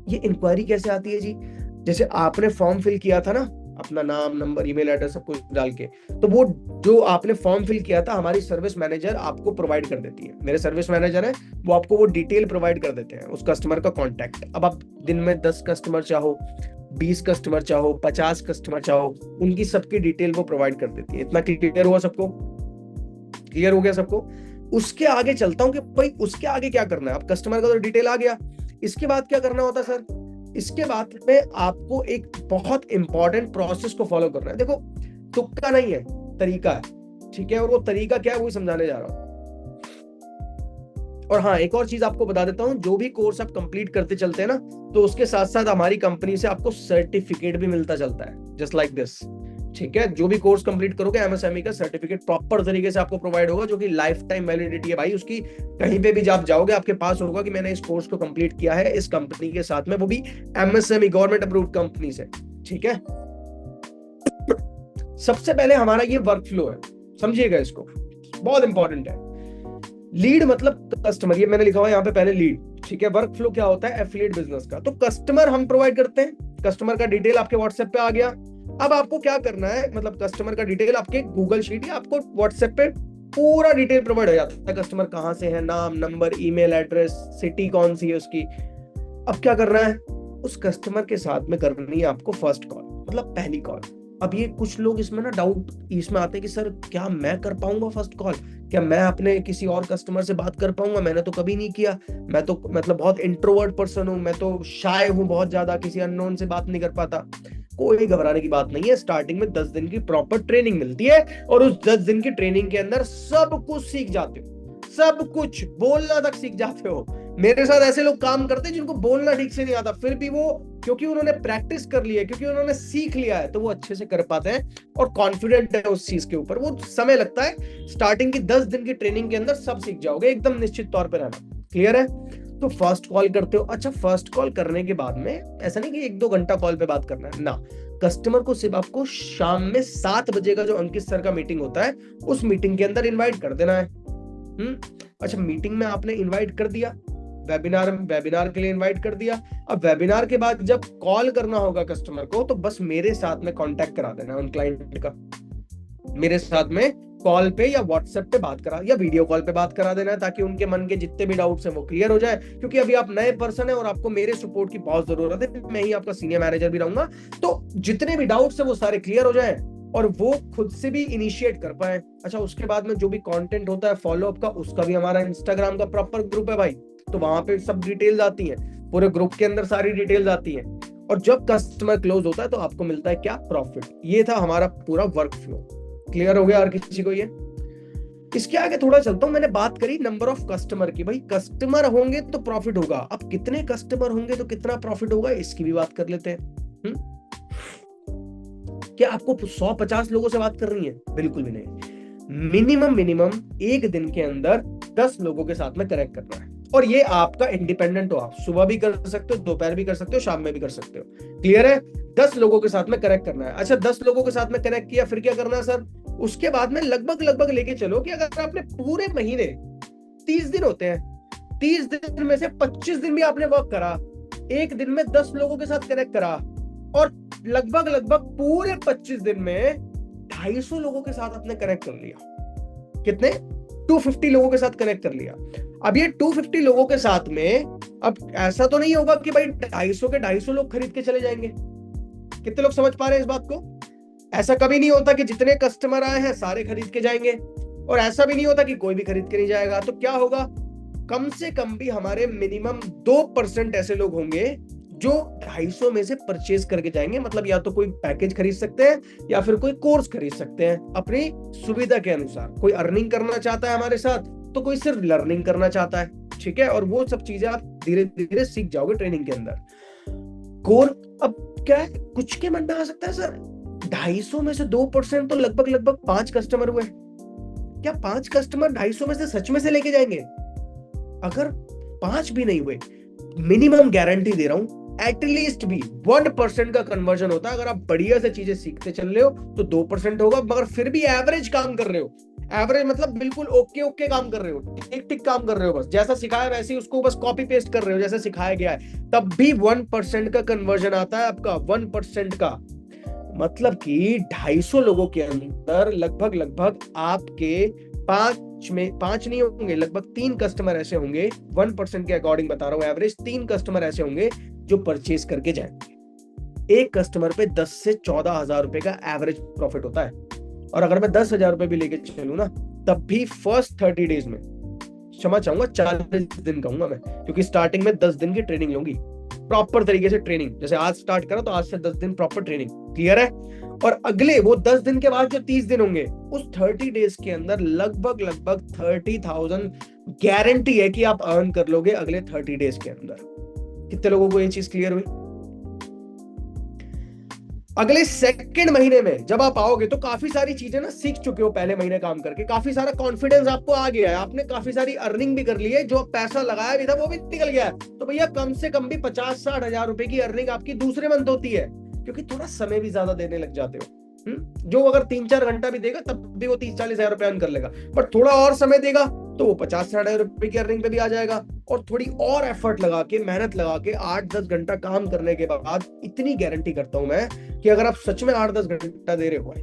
[SPEAKER 1] ये इंक्वायरी कैसे आती है जी? जैसे आपने फॉर्म फिल किया था ना, अपना नाम, नंबर, ईमेल एड्रेस सब कुछ डाल के, तो वो जो आपने फॉर्म फिल किया था हमारी सर्विस मैनेजर आपको प्रोवाइड कर देती है। मेरे सर्विस मैनेजर है, वो आपको वो डिटेल प्रोवाइड कर देते हैं, उस कस्टमर का कॉन्टैक्ट। अब आप दिन में 10 कस्टमर चाहो, 20 कस्टमर चाहो, 50 कस्टमर चाहो, उनकी सबकी डिटेल वो प्रोवाइड कर देती है। इतना क्लियर हुआ सबको? क्लियर हो गया सबको? उसके आगे चलता हूं कि भाई उसके आगे क्या करना है। अब कस्टमर का तो डिटेल आ गया, इसके बाद क्या करना होता है सर? इसके बाद में आपको एक बहुत इंपॉर्टेंट प्रोसेस को फॉलो करना है। देखो, तुक्का नहीं है, तरीका है, ठीक है? और वो तरीका क्या है वही समझाने जा रहा हूं। और हाँ, एक और चीज आपको बता देता हूँ, जो भी कोर्स आप कंप्लीट करते चलते हैं ना, तो उसके साथ साथ हमारी कंपनी से आपको सर्टिफिकेट भी मिलता चलता है, जस्ट लाइक दिस, ठीक है? जो भी कोर्स कंप्लीट करोगे, एमएसएमई का सर्टिफिकेट प्रॉपर तरीके से आपको प्रोवाइड होगा, जो कि लाइफ टाइम वैलिडिटी है भाई उसकी। कहीं पे भी आप जाओगे, आपके पास होगा कि मैंने इस कोर्स को कंप्लीट किया है इस कंपनी के साथ में, वो भी एमएसएमई, गवर्नमेंट अप्रूव्ड कंपनी से, ठीक है? सबसे पहले हमारा ये वर्कफ्लो है, समझिएगा इसको, बहुत इंपॉर्टेंट है। लीड मतलब कस्टमर, ये मैंने लिखा हुआ है यहाँ पे पहले लीड, ठीक है? वर्क फ्लो क्या होता है एफिलिएट बिजनेस का? तो कस्टमर हम प्रोवाइड करते हैं, कस्टमर का डिटेल आपके व्हाट्सएप पे आ गया। अब आपको क्या करना है, मतलब कस्टमर का डिटेल आपके गूगल शीट या आपको व्हाट्सएप पे पूरा डिटेल प्रोवाइड हो जाता है। कस्टमर कहाँ से है, नाम, नंबर, ईमेल एड्रेस, सिटी कौन सी है उसकी। अब क्या करना है, उस कस्टमर के साथ में करनी है आपको फर्स्ट कॉल, मतलब पहली कॉल। अब ये कुछ लोग इसमें ना डाउट इसमें आते हैं कि सर क्या मैं कर पाऊंगा फर्स्ट कॉल? क्या मैं अपने किसी और कस्टमर से बात कर पाऊंगा? मैंने तो कभी नहीं किया, मैं तो मतलब बहुत इंट्रोवर्ट पर्सन हूं, मैं तो शाय हूं बहुत ज्यादा, किसी अननोन से बात नहीं कर पाता। कोई घबराने की बात नहीं है, स्टार्टिंग में 10 दिन की प्रॉपर ट्रेनिंग मिलती है और उस 10 दिन की ट्रेनिंग के अंदर सब कुछ सीख जाते हो, सब कुछ, बोलना तक सीख जाते हो। मेरे साथ ऐसे लोग काम करते हैं जिनको बोलना ठीक से नहीं आता, फिर भी वो, क्योंकि उन्होंने प्रैक्टिस कर ली है, क्योंकि उन्होंने सीख लिया है, तो वो अच्छे से कर पाते हैं और कॉन्फिडेंट है उस चीज के ऊपर। वो समय लगता है, स्टार्टिंग की 10 दिन की ट्रेनिंग के अंदर सब सीख जाओगे, एकदम निश्चित तौर पर रहना। क्लियर है? तो फर्स्ट कॉल करते हो। अच्छा, फर्स्ट कॉल करने के बाद में ऐसा नहीं कि 1-2 घंटा कॉल पे बात करना है ना, कस्टमर को सिर्फ आपको शाम में 7 बजे का जो अंकित सर का मीटिंग होता है, उस मीटिंग के अंदर इनवाइट कर देना है। अच्छा, मीटिंग में आपने इनवाइट कर दिया, वेबिनार के लिए इनवाइट कर दिया। अब वेबिनार के बाद जब कॉल करना होगा कस्टमर को, तो बस मेरे साथ में कांटेक्ट करा देना उन क्लाइंट का, मेरे साथ में कॉल पे या व्हाट्सएप पे बात करा या वीडियो कॉल पे बात करा देना है, ताकि उनके मन के जितने भी डाउट्स हैं वो क्लियर हो जाए। क्योंकि अभी आप नए पर्सन है और आपको मेरे सपोर्ट की बहुत जरूरत है, मैं ही आपका सीनियर मैनेजर भी रहूंगा, तो जितने भी डाउट्स है वो सारे क्लियर हो जाए और वो खुद से भी इनिशिएट कर पाए। अच्छा, उसके बाद में जो भी कंटेंट होता है फॉलोअप का, उसका भी हमारा इंस्टाग्राम का प्रॉपर ग्रुप है भाई, तो वहां पे सब डिटेल्स आती हैं, पूरे ग्रुप के अंदर सारी डिटेल्स आती हैं। और जब कस्टमर क्लोज होता है तो आपको मिलता है क्या? प्रॉफिट। ये था हमारा पूरा वर्क फ्लो। क्लियर हो गया हर किसी को ये? इसके आगे थोड़ा चलता हूं। मैंने बात करी नंबर ऑफ कस्टमर की, भाई कस्टमर होंगे तो प्रॉफिट होगा। अब कितने कस्टमर होंगे तो कितना प्रॉफिट होगा, इसकी भी बात कर लेते हैं। क्या आपको 100-50 लोगों से बात करनी है? बिल्कुल भी नहीं। मिनिमम एक दिन के अंदर 10 लोगों के साथ में कनेक्ट करना है। और ये आपका इंडिपेंडेंट हो, आप सुबह भी कर सकते हो, दोपहर भी कर सकते हो, शाम में भी कर सकते हो। क्लियर है? 10 लोगों के साथ में कनेक्ट करना है। अच्छा, 10 लोगों के साथ में कनेक्ट किया, फिर क्या करना है सर? उसके बाद में लगभग लेके चलो कि अगर आपने पूरे महीने 30 दिन होते हैं, 30 दिन में से 25 दिन भी आपने वर्क करा, एक दिन में 10 लोगों के साथ कनेक्ट करा और लगभग पूरे 25 दिन में 250 लोगों के साथ आपने कनेक्ट कर लिया। कितने? 250 लोगों के साथ कनेक्ट कर लिया। अब ये 250 लोगों के साथ में अब ऐसा तो नहीं होगा कि भाई 250 के 250 लोग खरीद के चले जाएंगे। कितने लोग समझ पा रहे हैं इस बात को? ऐसा कभी नहीं होता कि जितने कस्टमर आए हैं सारे खरीद के जाएंगे, और ऐसा भी नहीं होता कि कोई भी खरीद के नहीं जाएगा। तो क्या होगा, कम से कम भी हमारे मिनिमम 2% ऐसे लोग होंगे जो 250 में से परचेज करके जाएंगे। मतलब या तो कोई पैकेज खरीद सकते हैं या फिर कोई कोर्स खरीद सकते हैं अपनी सुविधा के अनुसार। कोई अर्निंग करना चाहता है हमारे साथ, तो कोई सिर्फ लर्निंग करना चाहता है, ठीक है। और वो सब चीजें आप धीरे धीरे सीख जाओगे ट्रेनिंग के अंदर। कोर अब क्या है, कुछ के मन में आ सकता है सर 250 में से 2% तो लगभग 5 कस्टमर हुए। क्या 5 कस्टमर 250 में से सच में से लेके जाएंगे? अगर 5 भी नहीं हुए, मिनिमम गारंटी दे रहा हूं एटलीस्ट भी 1% का कन्वर्जन होता है। अगर आप बढ़िया से चीजें सीखते चल रहे हो तो 2% होगा, मगर फिर भी एवरेज काम कर रहे हो। एवरेज मतलब बिल्कुल ओके काम कर रहे हो, ठीक काम कर रहे हो, बस जैसा सिखाया वैसे ही उसको बस कॉपी पेस्ट कर रहे हो जैसा सिखाया गया है, तब भी 1% का कन्वर्जन आता है आपका, 1% का। मतलब कि 250 लोगों के अंदर लगभग आपके 5 नहीं होंगे, लगभग 3 कस्टमर ऐसे होंगे, 1% के अकॉर्डिंग बता रहा हूं, एवरेज 3 कस्टमर ऐसे होंगे जो परचेज करके जाएंगे। एक कस्टमर पे 10 से 14,000 रुपए का एवरेज प्रॉफिट होता है। और अगर मैं 10,000 रुपए भी लेके चलूं ना, तब भी फर्स्ट 30 डेज में, क्षमा चाहूंगा 40 दिन कहूंगा मैं, क्योंकि स्टार्टिंग में 10 दिन की ट्रेनिंग लूंगी, प्रॉपर तरीके से ट्रेनिंग। जैसे आज स्टार्ट करा तो आज से 10 दिन प्रॉपर ट्रेनिंग, क्लियर है। और अगले वो 10 दिन के बाद जो 30 दिन होंगे, उस 30 डेज के अंदर लगभग 30,000 गारंटी है कि आप अर्न कर लोगे अगले 30 डेज के अंदर। कितने लोगों को ये चीज क्लियर हुई? अगले सेकंड महीने में जब आप आओगे तो काफी सारी चीजें ना सीख चुके हो पहले महीने काम करके, काफी सारा कॉन्फिडेंस आपको आ गया है, आपने काफी सारी अर्निंग भी कर ली है, जो पैसा लगाया भी था वो भी निकल गया है। तो भैया कम से कम भी 50-60 हजार रुपए की अर्निंग आपकी दूसरे मंथ होती है, क्योंकि थोड़ा समय भी ज्यादा देने लग जाते हो। जो अगर 3-4 घंटा भी देगा तब भी वो 30-40 हजार रुपए अर्न कर लेगा, बट थोड़ा और समय देगा तो वो 50-60 हजार रुपए की अर्निंग पे भी आ जाएगा। और थोड़ी और एफर्ट लगा के, मेहनत लगा के 8-10 घंटा काम करने के बाद इतनी गारंटी करता हूं मैं कि अगर आप सच में 8-10 घंटा दे रहे हो,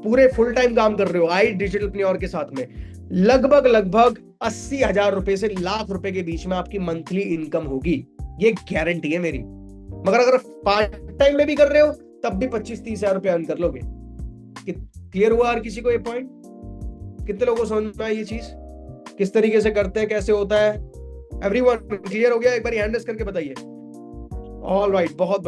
[SPEAKER 1] पूरे फुल टाइम काम कर रहे हो आई डिजिटलप्रेन्योर के साथ में, लगभग 80,000 रुपए से लाख रुपए के बीच में आपकी मंथली इनकम होगी। ये गारंटी है मेरी। मगर अगर पार्ट टाइम में भी कर रहे हो तब भी 25-30 हजार रुपए अर्न कर लोगे। क्लियर हुआ हर किसी को ये पॉइंट? कितने लोगों को समझ में आई ये चीज, किस तरीके से करते हैं, कैसे होता है? एवरीवन क्लियर हो गया? एक बार हैंड रेज करके बताइए। ऑल राइट, बहुत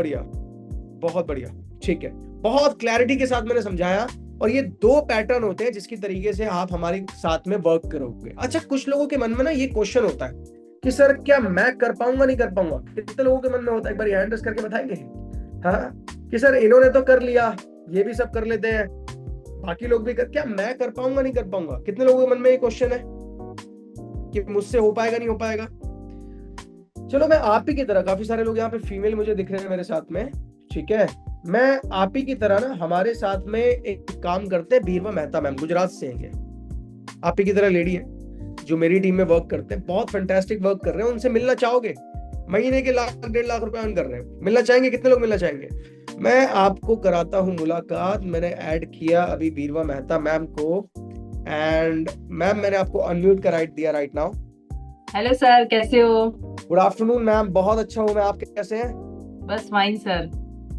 [SPEAKER 1] बढ़िया, ठीक है। बहुत क्लैरिटी के साथ मैंने समझाया। और ये 2 पैटर्न होते हैं जिसकी तरीके से आप हमारे साथ में वर्क करोगे। अच्छा, कुछ लोगों के मन में ना ये क्वेश्चन होता है कि सर क्या मैं कर पाऊंगा, नहीं कर पाऊंगा? कितने लोगों के मन में होता है, एक बार हैंड रेज करके बताएंगे। हाँ, कि सर इन्होंने तो कर लिया, ये भी सब कर लेते हैं, बाकी लोग भी क्या मैं कर पाऊंगा, नहीं कर पाऊंगा? कितने लोगों के मन में ये क्वेश्चन है कि मुझसे हो पाएगा, नहीं हो पाएगा? चलो, मैं आप ही की तरह, काफी सारे लोग यहाँ पे फीमेल मुझे दिख रहे हैं मेरे साथ में, ठीक है, मैं आप ही की तरह ना हमारे साथ में एक काम करते हैं, बीरवा मेहता मैम, गुजरात से हैं, आप ही की तरह लेडी है जो मेरी टीम में वर्क करते हैं, बहुत फैंटास्टिक वर्क कर रहे हैं। उनसे मिलना चाहोगे? महीने के 1-1.5 लाख रुपए अर्न कर रहे हैं, मिलना चाहेंगे? कितने लोग मिलना चाहेंगे? मैं आपको कराता हूं मुलाकात। मैंने ऐड किया अभी बीरवा मेहता मैम को, एंड मैम मैंने आपको अनम्यूट का राइट दिया राइट नाउ।
[SPEAKER 2] हेलो सर, कैसे हो?
[SPEAKER 1] गुड आफ्टरनून मैम, बहुत अच्छा हूं मैं, आप कैसे हैं?
[SPEAKER 2] बस फाइन सर।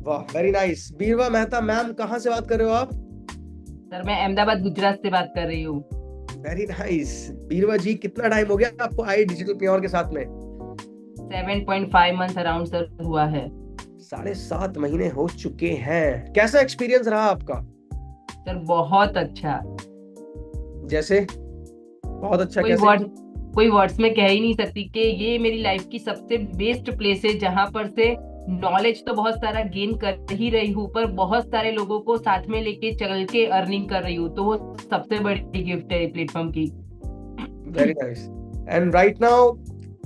[SPEAKER 1] वाह, वेरी नाइस। बीरवा मेहता मैम, कहाँ से बात कर रहे हो आप?
[SPEAKER 2] सर मैं अहमदाबाद गुजरात से बात कर रही हूँ।
[SPEAKER 1] Very nice. बीरवा जी, कितना टाइम हो गया आपको आई डिजिटलप्रेन्योर के साथ में?
[SPEAKER 2] 7.5 मंथ अराउंड सर हुआ है।
[SPEAKER 1] 7.5 महीने हो चुके हैं। कैसा एक्सपीरियंस रहा आपका?
[SPEAKER 2] सर बहुत अच्छा।
[SPEAKER 1] जैसे बहुत अच्छा कैसे?
[SPEAKER 2] कोई वर्ड्स में कह ही नहीं सकती कि ये मेरी लाइफ की सबसे बेस्ट प्लेस है, जहाँ पर से नॉलेज तो बहुत सारा गेन कर ही रही हूँ, पर बहुत सारे लोगों को साथ में लेके चल के अर्निंग कर रही हूँ, तो वो सबसे बड़ी गिफ्ट है प्लेटफॉर्म की।
[SPEAKER 1] Very nice. And right now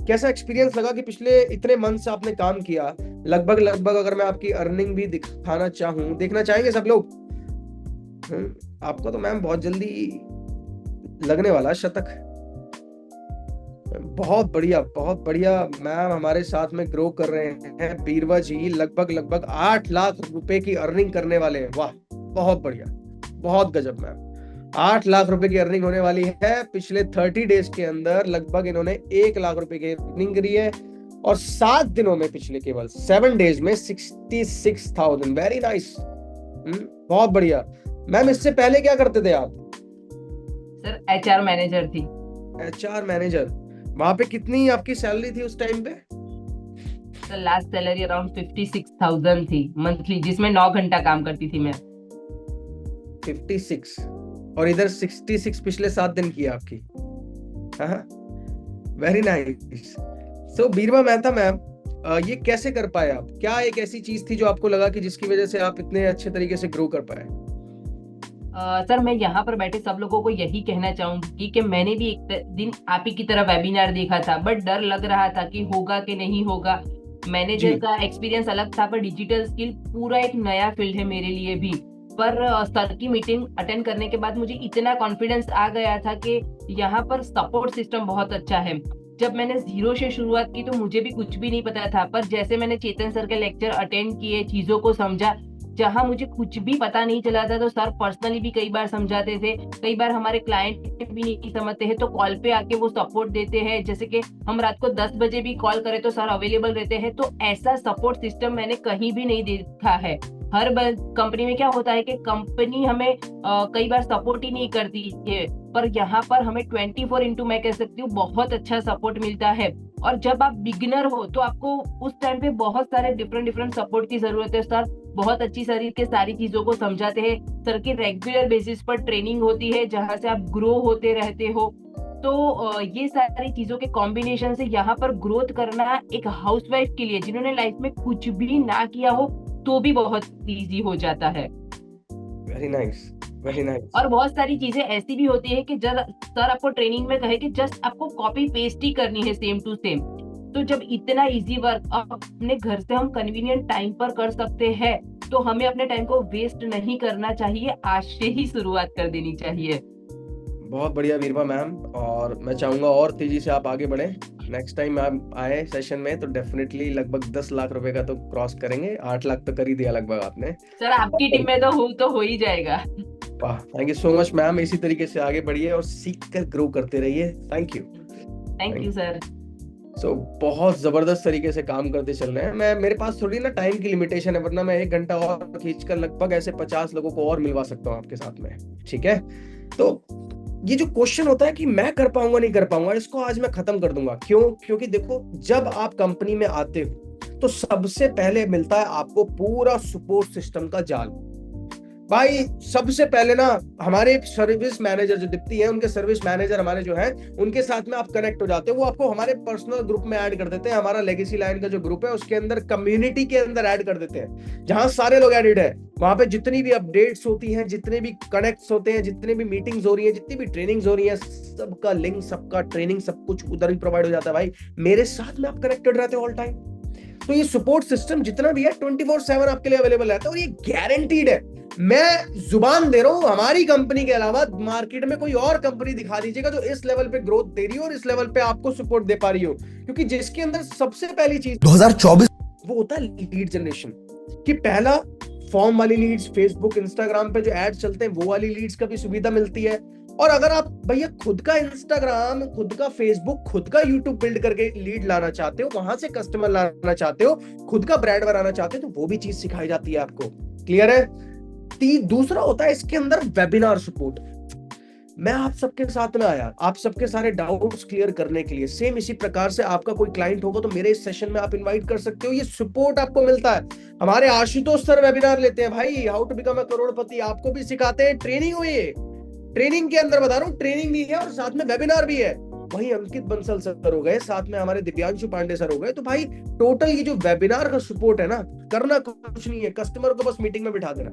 [SPEAKER 1] कैसा एक्सपीरियंस लगा कि पिछले इतने मंथ से आपने काम किया? लगभग अगर मैं आपकी अर्निंग भी दिखाना चाहूँ, देखना चाहेंगे सब लोग? आपका तो मैम बहुत जल्दी लगने वाला शतक। बहुत बढ़िया मैम हमारे साथ में ग्रो कर रहे हैं। बीरवा जी लगभग 8 लाख रुपए की अर्निंग करने वाले हैं। वाह, बहुत बढ़िया, बहुत गजब मैम। 8 लाख रुपए की अर्निंग होने वाली है। पिछले 30 डेज के अंदर लगभग इन्होंने 1 लाख रुपए की अर्निंग करी है, और 7 दिनों में, पिछले केवल 7 डेज में 66,000। वेरी नाइस, बहुत बढ़िया। मैम इससे पहले क्या करते थे आप?
[SPEAKER 2] सर HR मैनेजर थी।
[SPEAKER 1] HR मैनेजर, वहां पे कितनी आपकी सैलरी थी उस टाइम पे?
[SPEAKER 2] सर लास्ट सैलरी अराउंड 56,000 थी मंथली, जिसमें 9 घंटा काम करती थी मैं।
[SPEAKER 1] 56, और इधर 66 पिछले 7 दिन की है आपकी। Very nice. So Birma Mehta ma'am, ये कैसे कर पाए आप? क्या एक ऐसी चीज थी जो आपको लगा कि जिसकी वजह से आप इतने अच्छे तरीके से ग्रो कर पाए?
[SPEAKER 2] सर मैं यहाँ पर बैठे सब लोगों को यही कहना चाहूंगी कि मैंने भी एक दिन आप ही की तरह वेबिनार देखा था, बट डर लग रहा था कि होगा कि नहीं होगा। मैनेजर का एक्सपीरियंस अलग था, पर डिजिटल स्किल पूरा एक नया फील्ड है मेरे लिए भी। पर सर की मीटिंग अटेंड करने के बाद मुझे इतना कॉन्फिडेंस आ गया था कि यहाँ पर सपोर्ट सिस्टम बहुत अच्छा है। जब मैंने 0 से शुरुआत की तो मुझे भी कुछ भी नहीं पता था, पर जैसे मैंने चेतन सर के लेक्चर अटेंड किए, चीजों को समझा, जहां मुझे कुछ भी पता नहीं चला था तो सर पर्सनली भी कई बार समझाते थे। कई बार हमारे क्लाइंट भी नहीं समझते हैं तो कॉल पे आके वो सपोर्ट देते हैं। जैसे कि हम रात को 10 बजे भी कॉल करें तो सर अवेलेबल रहते हैं। तो ऐसा सपोर्ट सिस्टम मैंने कहीं भी नहीं देखा है। हर कंपनी में क्या होता है कि कंपनी हमें कई बार सपोर्ट ही नहीं करती है, पर यहाँ पर हमें 24x मैं कह सकती हूँ बहुत अच्छा सपोर्ट मिलता है। और जब आप बिगिनर हो तो आपको उस टाइम पे बहुत सारे डिफरेंट सपोर्ट की जरूरत है। सर बहुत अच्छी सारी चीजों को समझाते हैं। सर की रेगुलर बेसिस पर ट्रेनिंग होती है जहां से आप ग्रो होते रहते हो। तो ये सारी चीजों के कॉम्बिनेशन से यहाँ पर ग्रोथ करना एक हाउसवाइफ के लिए जिन्होंने लाइफ में कुछ भी ना किया हो तो भी बहुत इजी हो जाता है।
[SPEAKER 1] Very nice, very nice.
[SPEAKER 2] और बहुत सारी चीजें ऐसी भी होती है कि जब सर आपको ट्रेनिंग में कहे कि जस्ट आपको कॉपी पेस्ट ही करनी है सेम टू सेम, तो जब इतना इजी वर्क अपने घर से हम कन्वीनियंट टाइम पर कर सकते हैं तो हमें अपने टाइम को वेस्ट नहीं करना चाहिए, आज से ही शुरुआत कर देनी चाहिए।
[SPEAKER 1] बहुत बढ़िया वीरमा मैम, और मैं चाहूंगा और तेजी से आप आगे बढ़े। नेक्स्ट टाइम आप आए सेशन में तो डेफिनेटली लगभग 10 लाख रुपए का तो क्रॉस करेंगे। 8 लाख तो कर ही दिया लगभग आपने।
[SPEAKER 2] सर आपकी टीम में तो हो ही जाएगा।
[SPEAKER 1] वाह, thank you so much ma'am. इसी तरीके से आगे बढ़िए और सीख कर ग्रो करते रहिए। Thank you.
[SPEAKER 2] Thank you sir.
[SPEAKER 1] So बहुत जबरदस्त तरीके से काम करते चल रहे हैं। मेरे पास थोड़ी ना टाइम की लिमिटेशन है, वरना मैं 1 घंटा और खींचकर लगभग ऐसे 50 लोगों को और मिलवा सकता हूँ आपके साथ में। ठीक है, तो ये जो क्वेश्चन होता है कि मैं कर पाऊंगा नहीं कर पाऊंगा, इसको आज मैं खत्म कर दूंगा। क्यों? क्योंकि देखो, जब आप कंपनी में आते हो तो सबसे पहले मिलता है आपको पूरा सपोर्ट सिस्टम का जाल। भाई सबसे पहले ना हमारे सर्विस मैनेजर जो दीप्ति है, उनके सर्विस मैनेजर हमारे जो है, उनके साथ में आप कनेक्ट हो जाते हो। वो आपको हमारे पर्सनल ग्रुप में ऐड कर देते हैं। हमारा लेगेसी लाइन का जो ग्रुप है उसके अंदर कम्युनिटी के अंदर ऐड कर देते हैं, जहां सारे लोग एडिड है। वहां पे जितनी भी अपडेट्स होती हैं, जितने भी कनेक्ट्स होते हैं, जितने भी मीटिंग्स हो रही है, जितनी भी ट्रेनिंग्स हो रही है, सबका लिंक, सबका ट्रेनिंग, सब कुछ उधर ही प्रोवाइड हो जाता है। भाई मेरे साथ में आप कनेक्टेड रहते हो ऑल टाइम। तो ये सपोर्ट सिस्टम जितना भी है 24/7 आपके लिए अवेलेबल रहता है, और ये गारंटीड है। मैं जुबान दे रहा हूं, हमारी कंपनी के अलावा मार्केट में कोई और कंपनी दिखा दीजिएगा जो इस लेवल पे ग्रोथ दे रही हो और इस लेवल पे आपको सपोर्ट दे पा रही हो। क्योंकि जिसके अंदर सबसे पहली चीज
[SPEAKER 3] 2024
[SPEAKER 1] वो होता है लीड जनरेशन, कि पहला फॉर्म वाली लीड्स, फेसबुक इंस्टाग्राम पे जो एड्स चलते हैं वो वाली लीड्स का भी सुविधा मिलती है। और अगर आप भैया खुद का इंस्टाग्राम, खुद का फेसबुक, खुद का यूट्यूब बिल्ड करके लीड लाना चाहते हो, वहां से कस्टमर लाना चाहते हो, खुद का ब्रांड बनाना चाहते हो, तो वो भी चीज सिखाई जाती है आपको। क्लियर है? दूसरा होता है इसके अंदर वेबिनार सपोर्ट। मैं आप सबके साथ में आया, आप सबके सारे डाउट्स क्लियर करने के लिए। सेम इसी प्रकार से आपका कोई क्लाइंट होगा तो मेरे इस सेशन में आप इनवाइट कर सकते हो, ये सपोर्ट आपको मिलता है। हमारे आशुतोष सर वेबिनार लेते हैं भाई, हाउ टू बिकम अ करोड़पति, आपको भी सिखाते हैं। ट्रेनिंग हुई है, ट्रेनिंग के अंदर बता रहा हूँ, ट्रेनिंग भी है और साथ में वेबिनार भी है। वहीं अंकित बंसल सर हो गए, साथ में हमारे दिव्यांशु पांडे सर हो गए। तो भाई टोटल ये जो वेबिनार का सपोर्ट है ना, करना कुछ नहीं है, कस्टमर को बस मीटिंग में बिठा देना,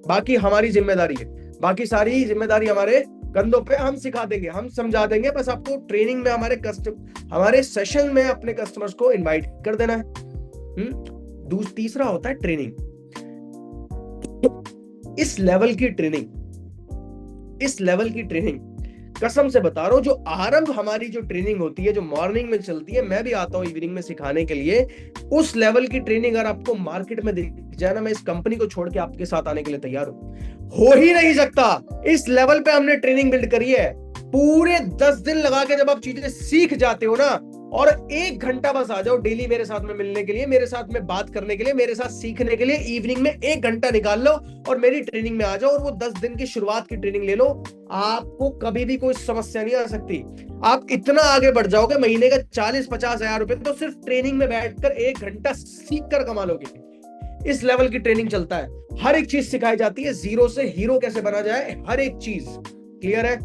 [SPEAKER 1] बाकी हमारी जिम्मेदारी है। बाकी सारी जिम्मेदारी हमारे कंधों पे, हम सिखा देंगे, हम समझा देंगे, बस आपको ट्रेनिंग में हमारे सेशन में अपने कस्टमर्स को इनवाइट कर देना है। तीसरा होता है ट्रेनिंग। इस लेवल की ट्रेनिंग कसम से बता रहा हूं, जो आरंभ हमारी जो ट्रेनिंग होती है, जो मॉर्निंग में चलती है, मैं भी आता हूं इवनिंग में सिखाने के लिए, उस लेवल की ट्रेनिंग अगर आपको मार्केट में दिख जाए ना, मैं इस कंपनी को छोड़ के आपके साथ आने के लिए तैयार हूं। हो ही नहीं सकता। इस लेवल पे हमने ट्रेनिंग बिल्ड करी है। पूरे 10 दिन लगा के जब आप चीजें सीख जाते हो ना, और 1 घंटा बस आ जाओ डेली मेरे साथ में मिलने के लिए, मेरे साथ में बात करने के लिए, मेरे साथ सीखने के लिए, इवनिंग में 1 घंटा निकाल लो और मेरी ट्रेनिंग में आ जाओ और वो 10 दिन की शुरुआत की ट्रेनिंग ले लो, आपको कभी भी कोई समस्या नहीं आ सकती। आप इतना आगे बढ़ जाओगे, महीने का 40-50 हजार रुपए तो सिर्फ ट्रेनिंग में बैठकर 1 घंटा सीख कर कमा लोगे। इस लेवल की ट्रेनिंग चलता है, हर एक चीज सिखाई जाती है, जीरो से हीरो कैसे बना जाए, हर एक चीज क्लियर है।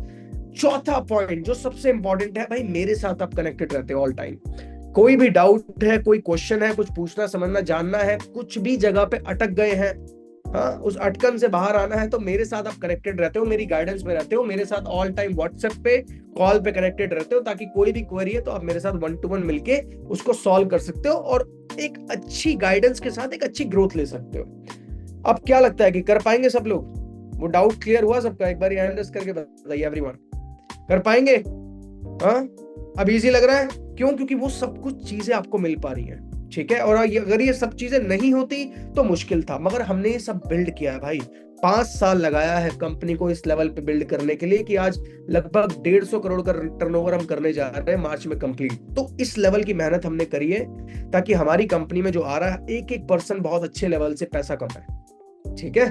[SPEAKER 1] चौथा पॉइंट जो सबसे इंपॉर्टेंट है भाई, मेरे साथ आप कनेक्टेड रहते हो ऑल टाइम। कोई भी डाउट है, कोई क्वेश्चन है, कुछ पूछना समझना जानना है, कुछ भी जगह पे अटक गए हैं, हाँ, उस अटकन से बाहर आना है, तो मेरे साथ आप कनेक्टेड रहते हो, मेरी गाइडेंस में रहते हो, मेरे साथ ऑल टाइम व्हाट्सएप पे कॉल पे कनेक्टेड रहते हो, ताकि कोई भी क्वेरी है तो आप मेरे साथ 1-to-1 मिलके उसको सॉल्व कर सकते हो और एक अच्छी गाइडेंस के साथ एक अच्छी ग्रोथ ले सकते हो। अब क्या लगता है कि कर पाएंगे सब लोग? वो डाउट क्लियर हुआ सबका? एक बार हैंड रेज करके बताइए एवरीवन, कर पाएंगे? हाँ, अब इजी लग रहा है? क्यों? क्योंकि वो सब कुछ चीजें आपको मिल पा रही हैं, ठीक है। और अगर ये सब चीजें नहीं होती तो मुश्किल था, मगर हमने ये सब बिल्ड किया है भाई। 5 साल लगाया है कंपनी को इस लेवल पे बिल्ड करने के लिए कि आज लगभग 150 करोड़ का टर्नओवर हम करने जा रहे हैं मार्च में कंप्लीट। तो इस लेवल की मेहनत हमने करी है ताकि हमारी कंपनी में जो आ रहा है एक एक पर्सन बहुत अच्छे लेवल से पैसा कमाए, ठीक है।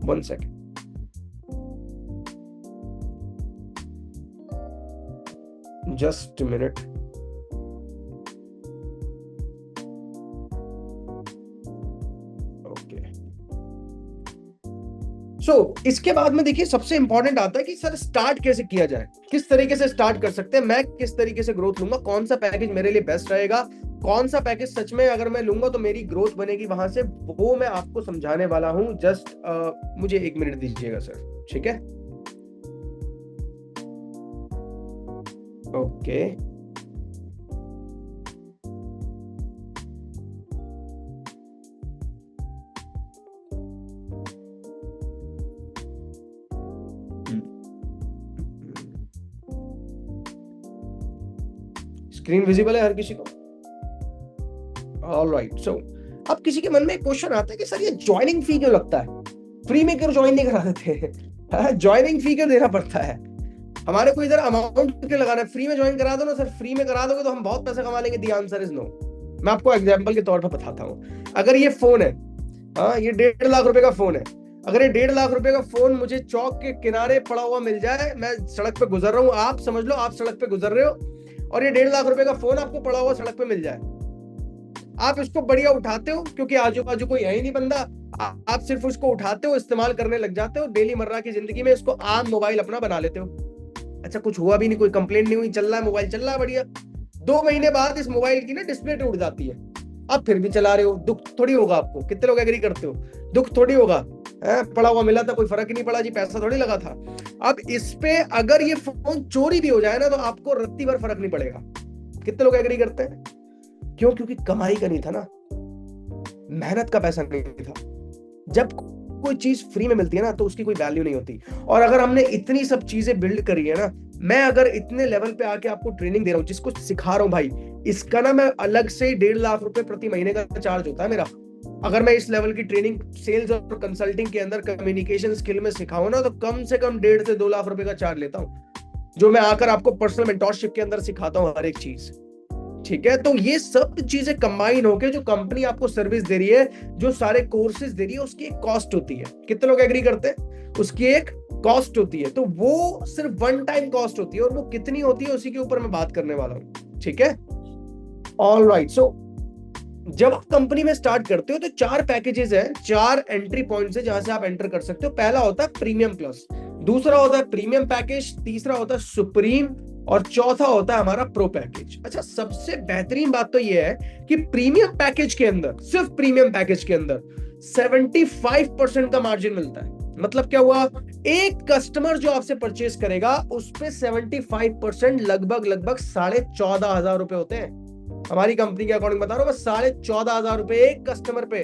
[SPEAKER 1] 1 सेकेंड, जस्ट मिनट। ओके, सो इसके बाद में देखिए सबसे इंपॉर्टेंट आता है कि सर स्टार्ट कैसे किया जाए, किस तरीके से स्टार्ट कर सकते हैं, मैं किस तरीके से ग्रोथ लूंगा, कौन सा पैकेज मेरे लिए बेस्ट रहेगा, कौन सा पैकेज सच में अगर मैं लूंगा तो मेरी ग्रोथ बनेगी वहां से, वो मैं आपको समझाने वाला हूं। जस्ट मुझे 1 मिनट दीजिएगा सर, ठीक है। ओके, स्क्रीन विजिबल है हर किसी को? ऑलराइट, सो अब किसी के मन में एक क्वेश्चन आता है कि सर ये ज्वाइनिंग फी क्यों लगता है, फ्री में क्यों ज्वाइन नहीं करा देते? ज्वाइनिंग फी क्यों देना पड़ता है? हमारे को इधर अमाउंट क्यों लगाना है? फ्री में ज्वाइन करा दो ना सर, फ्री में करा दोगे तो हम बहुत पैसा कमा लेंगे। The answer is no. मैं आपको एग्जांपल के तौर पर बताता हूँ। अगर ये फोन है, हाँ, ये 1.5 लाख रुपए का फोन है, अगर ये 1.5 लाख रुपए का फोन मुझे चौक के किनारे पड़ा हुआ मिल जाए, मैं सड़क पे गुजर रहा हूँ, आप समझ लो आप सड़क पे गुजर रहे हो और ये 1.5 लाख रुपए का फोन आपको पड़ा हुआ सड़क पे मिल जाए, आप इसको बढ़िया उठाते हो क्योंकि आजू बाजू कोई है ही नहीं बंदा, आप सिर्फ उसको उठाते हो, इस्तेमाल करने लग जाते हो, डेली मर्रा की जिंदगी में इसको आम मोबाइल अपना बना लेते हो। अच्छा, कुछ हुआ भी नहीं, कोई कंप्लेंट नहीं हुई, चल रहा है मोबाइल, चल रहा है बढ़िया। 2 महीने बाद इस मोबाइल की ना डिस्प्ले टूट जाती है, आप फिर भी चला रहे हो, दुख थोड़ी होगा आपको? कितने लोग एग्री करते हो? दुख थोड़ी होगा? पड़ा हुआ मिला था, कोई फर्क ही नहीं पड़ा जी, पैसा थोड़ी लगा था। अब इस पे अगर ये फोन चोरी भी हो जाए ना तो आपको रत्ती भर फर्क नहीं पड़ेगा। कितने लोग एग्री करते हैं? क्यों? क्योंकि कमाई का नहीं था ना, मेहनत का पैसा नहीं था। जब कोई चीज फ्री में मिलती है ना तो उसकी कोई वैल्यू नहीं होती। और अगर हमने इतनी सब चीजें बिल्ड करी है ना, मैं अगर इतने लेवल पे आके आपको ट्रेनिंग दे रहा हूँ, जिसको सिखा रहा हूँ भाई, इसका ना मैं अलग से 1.5 लाख रुपए प्रति महीने का चार्ज होता है मेरा। अगर मैं इस लेवल की ट्रेनिंग सेल्स और कंसल्टिंग के अंदर कम्युनिकेशन स्किल में सिखाऊं ना तो कम से कम 1.5 से 2 लाख रुपए का चार्ज लेता हूँ, जो मैं आकर आपको पर्सनल मेंटोरशिप के अंदर सिखाता हूँ हर एक चीज, ठीक है। तो ये सब चीजें कंबाइन होके जो कंपनी आपको सर्विस दे रही है, जो सारे कोर्सेज दे रही है, उसकी एक कॉस्ट होती है। कितने लोग एग्री करते हैं? उसकी एक कॉस्ट होती है, तो वो सिर्फ 1 टाइम कॉस्ट होती है, और वो कितनी होती है उसी के ऊपर मैं बात करने वाला हूं, ठीक है। ऑलराइट, सो जब आप कंपनी में स्टार्ट करते हो तो 4 पैकेजेस हैं, 4 एंट्री पॉइंट्स है जहां से आप एंटर कर सकते हो। पहला होता है प्रीमियम प्लस, दूसरा होता है प्रीमियम पैकेज, तीसरा होता है सुप्रीम, और चौथा होता है हमारा प्रो पैकेज। अच्छा, सबसे बेहतरीन बात तो यह है कि प्रीमियम पैकेज के अंदर, सिर्फ प्रीमियम पैकेज के अंदर 75% का मार्जिन मिलता है। मतलब क्या हुआ? एक कस्टमर जो आपसे परचेस करेगा उस पे 75% लगभग 14,500 रुपए होते हैं। हमारी कंपनी के अकॉर्डिंग बता रहा हूं, बस 14,500 रुपए एक कस्टमर पे।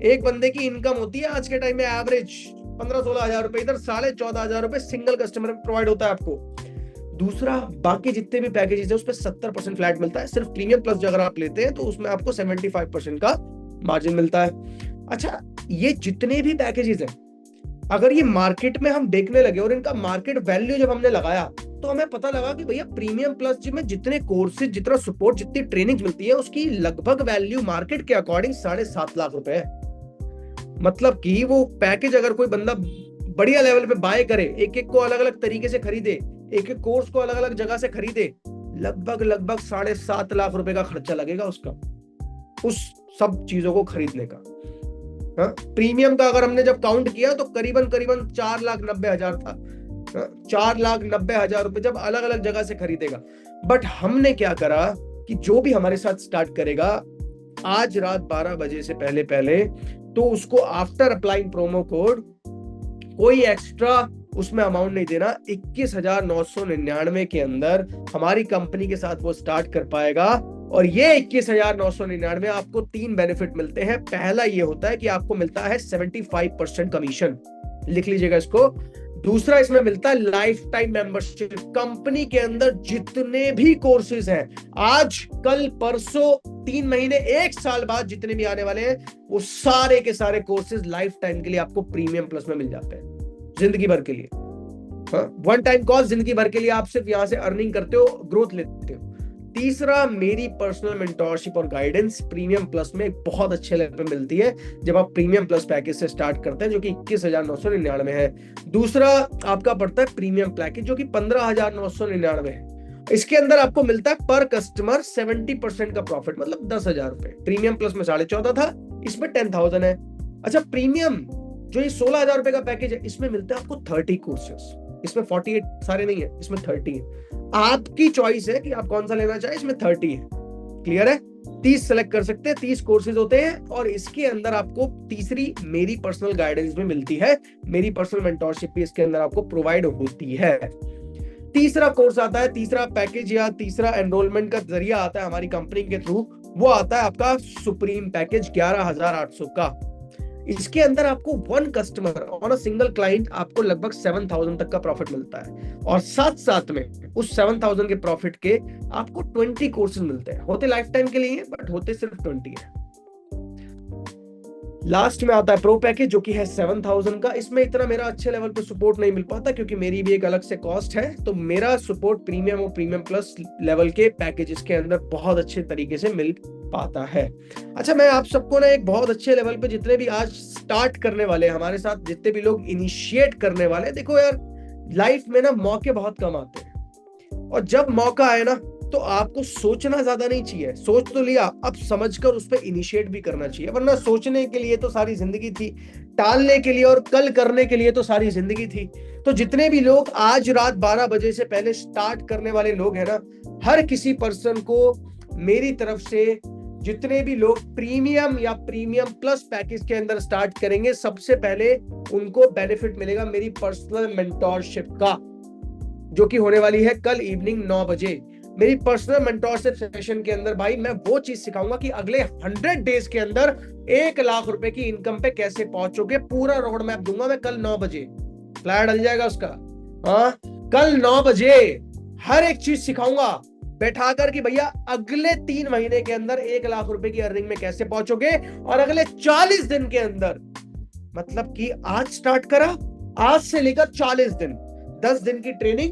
[SPEAKER 1] एक बंदे की इनकम होती है आज के टाइम में एवरेज 15-16 हजार रुपए, इधर 14,500 रुपए सिंगल कस्टमर प्रोवाइड होता है आपको। दूसरा, बाकी जितने भी पैकेजेस है उस पर 70% फ्लैट मिलता है। सिर्फ प्रीमियम प्लस जो अगर आप लेते हैं तो उसमें आपको 75% का मार्जिन मिलता है। अच्छा, ये जितने भी पैकेजेस हैं, अगर ये मार्केट में हम देखने लगे और इनका मार्केट वैल्यू जब हमने लगाया, तो हमें पता लगा कि भैया प्रीमियम प्लस में जितने कोर्सेज, जितना सपोर्ट, जितनी ट्रेनिंग मिलती है, उसकी लगभग वैल्यू मार्केट के अकॉर्डिंग 7.5 लाख रुपए है। मतलब कि वो पैकेज अगर कोई बंदा बढ़िया लेवल पे बाय करे, एक एक को अलग अलग तरीके से खरीदे, एक एक कोर्स को अलग अलग जगह से खरीदे, लगभग 7.5 लाख रुपए का खर्चा लगेगा उसका, उस सब चीजों को खरीदने का। प्रीमियम का अगर हमने जब काउंट किया तो करीबन 4,90,000 था। 4,90,000 रुपए जब अलग अलग जगह से खरीदेगा। बट हमने क्या करा कि जो भी हमारे साथ स्टार्ट करेगा आज रात 12 बजे से पहले पहले, तो उसको आफ्टर अप्लाइंग प्रोमो कोड कोई एक्स्ट्रा उसमें अमाउंट नहीं देना। 21,999 के अंदर हमारी कंपनी के साथ वो स्टार्ट कर पाएगा। और ये 21,999 आपको 3 बेनिफिट मिलते हैं। पहला ये होता है कि आपको मिलता है 75% कमीशन, लिख लीजिएगा इसको। दूसरा, इसमें मिलता है लाइफ टाइम मेंबरशिप। कंपनी के अंदर जितने भी कोर्सेज हैं, आज कल परसों 3 महीने 1 साल बाद जितने भी आने वाले हैं, वो सारे के सारे कोर्सेज लाइफ टाइम के लिए आपको प्रीमियम प्लस में मिल जाते हैं, जिंदगी भर के लिए। वन टाइम कॉस्ट, जिंदगी भर के लिए आप सिर्फ यहां से अर्निंग करते हो, ग्रोथ लेते हो। तीसरा, मेरी पर्सनल मेंटोरशिप और गाइडेंस प्रीमियम प्लस में बहुत अच्छे लेवल पे मिलती है जब आप प्रीमियम प्लस पैकेज से स्टार्ट करते हैं, जो कि 21,999 है। दूसरा आपका पड़ता है प्रीमियम पैकेज, जो कि 15,999 है। इसके अंदर आपको मिलता है पर कस्टमर 70% का प्रॉफिट, मतलब 10,000 रुपए। प्रीमियम प्लस में 14.5 था, इसमें 10,000 है। अच्छा, प्रीमियम जो ये 16,000 रुपए का पैकेज है, इसमें मिलता है आपको 30 कोर्सेस। इसमें 48 सारे नहीं है, इसमें 30 है। आपकी चॉइस है कि आप कौन सा लेना चाहे। इसमें 30 है, क्लियर है। 30 सेलेक्ट कर सकते हैं, 30 कोर्सेज होते हैं। और इसके अंदर आपको तीसरी मेरी पर्सनल गाइडेंस भी मिलती है, मेरी पर्सनल मेंटोरशिप भी इसके अंदर आपको प्रोवाइड होती है। तीसरा कोर्स आता है, तीसरा पैकेज या तीसरा एनरोलमेंट का जरिया आता है हमारी कंपनी के थ्रू, वो आता है आपका सुप्रीम पैकेज 11,800 का। इसके अंदर आपको 1 customer on a single client आपको लगभग 7,000 तक का प्रॉफिट मिलता है। और साथ साथ में उस 7,000 के प्रॉफिट के आपको 20 कोर्सेज मिलते हैं। होते लाइफ टाइम के लिए, बट होते सिर्फ 20 है। लास्ट में आता है प्रो पैकेज, जो कि है 7,000 का। इसमें इतना मेरा अच्छे लेवल पे सपोर्ट नहीं मिल पाता, क्योंकि मेरी भी एक अलग से कॉस्ट है। तो मेरा सपोर्ट प्रीमियम और प्रीमियम प्लस लेवल के पैकेजेस के अंदर बहुत अच्छे तरीके से मिल पाता है। अच्छा, मैं आप सबको ना एक बहुत अच्छे लेवल पे, जितने भी आज स्टार्ट करने वाले हमारे साथ, जितने भी लोग इनिशिएट करने वाले, देखो यार, लाइफ में ना मौके बहुत कम आते हैं। और जब मौका आए ना, तो आपको सोचना ज्यादा नहीं चाहिए। सोच तो लिया, अब समझकर उस पर इनिशिएट भी करना चाहिए। वरना सोचने के लिए तो सारी जिंदगी थी, टालने के लिए और कल करने के लिए तो सारी जिंदगी थी। तो जितने भी लोग आज रात 12 बजे से पहले स्टार्ट करने वाले लोग हैं ना, हर किसी पर्सन को मेरी तरफ से, जितने भी लोग प्रीमियम या प्रीमियम प्लस पैकेज के अंदर स्टार्ट करेंगे, सबसे पहले उनको बेनिफिट मिलेगा मेरी पर्सनल मेंटोरशिप का, जो कि होने वाली है कल इवनिंग 9 बजे। मेरी पर्सनल मेंटोरशिप सेशन के अंदर भाई मैं वो चीज सिखाऊंगा कि अगले 100 डेज के अंदर 1 लाख रुपए की इनकम पे कैसे पहुंचोगे। पूरा रोड मैप दूंगा मैं कल 9 बजे, फ्लैट डल जाएगा उसका। हाँ, कल 9 बजे हर एक चीज सिखाऊंगा बैठाकर कि भैया अगले 3 महीने के अंदर 1 लाख रुपए की अर्निंग में कैसे पहुंचोगे। और अगले 40 दिन के अंदर, मतलब कि आज स्टार्ट करा, आज से लेकर 40 दिन, 10 दिन की ट्रेनिंग,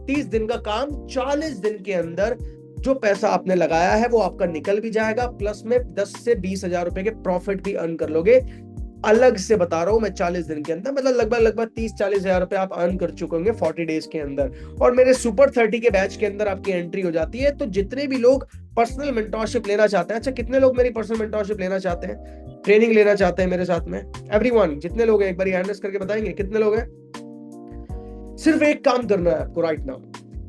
[SPEAKER 1] 30 दिन का काम, 40 दिन के अंदर जो पैसा आपने लगाया है वो आपका निकल भी जाएगा, प्लस में 10 से 20,000 रुपए के प्रॉफिट भी अर्न कर लोगे। अलग से बता रहा हूं मैं, 40 दिन के अंदर, मतलब लगभग 30-40 हजार रुपए आप अर्न कर चुके होंगे 40 डेज के अंदर। और मेरे सुपर 30 के बैच के अंदर आपकी एंट्री हो जाती है। तो जितने भी लोग पर्सनल मेंटोरशिप लेना चाहते हैं, अच्छा कितने लोग मेरी पर्सनल मेंटोरशिप लेना चाहते हैं, ट्रेनिंग लेना चाहते हैं मेरे साथ में? एवरीवन, जितने लोग हैं एक बार हैंड रेज करके बताएंगे कितने लोग हैं? सिर्फ एक काम करना है आपको राइट नाउ,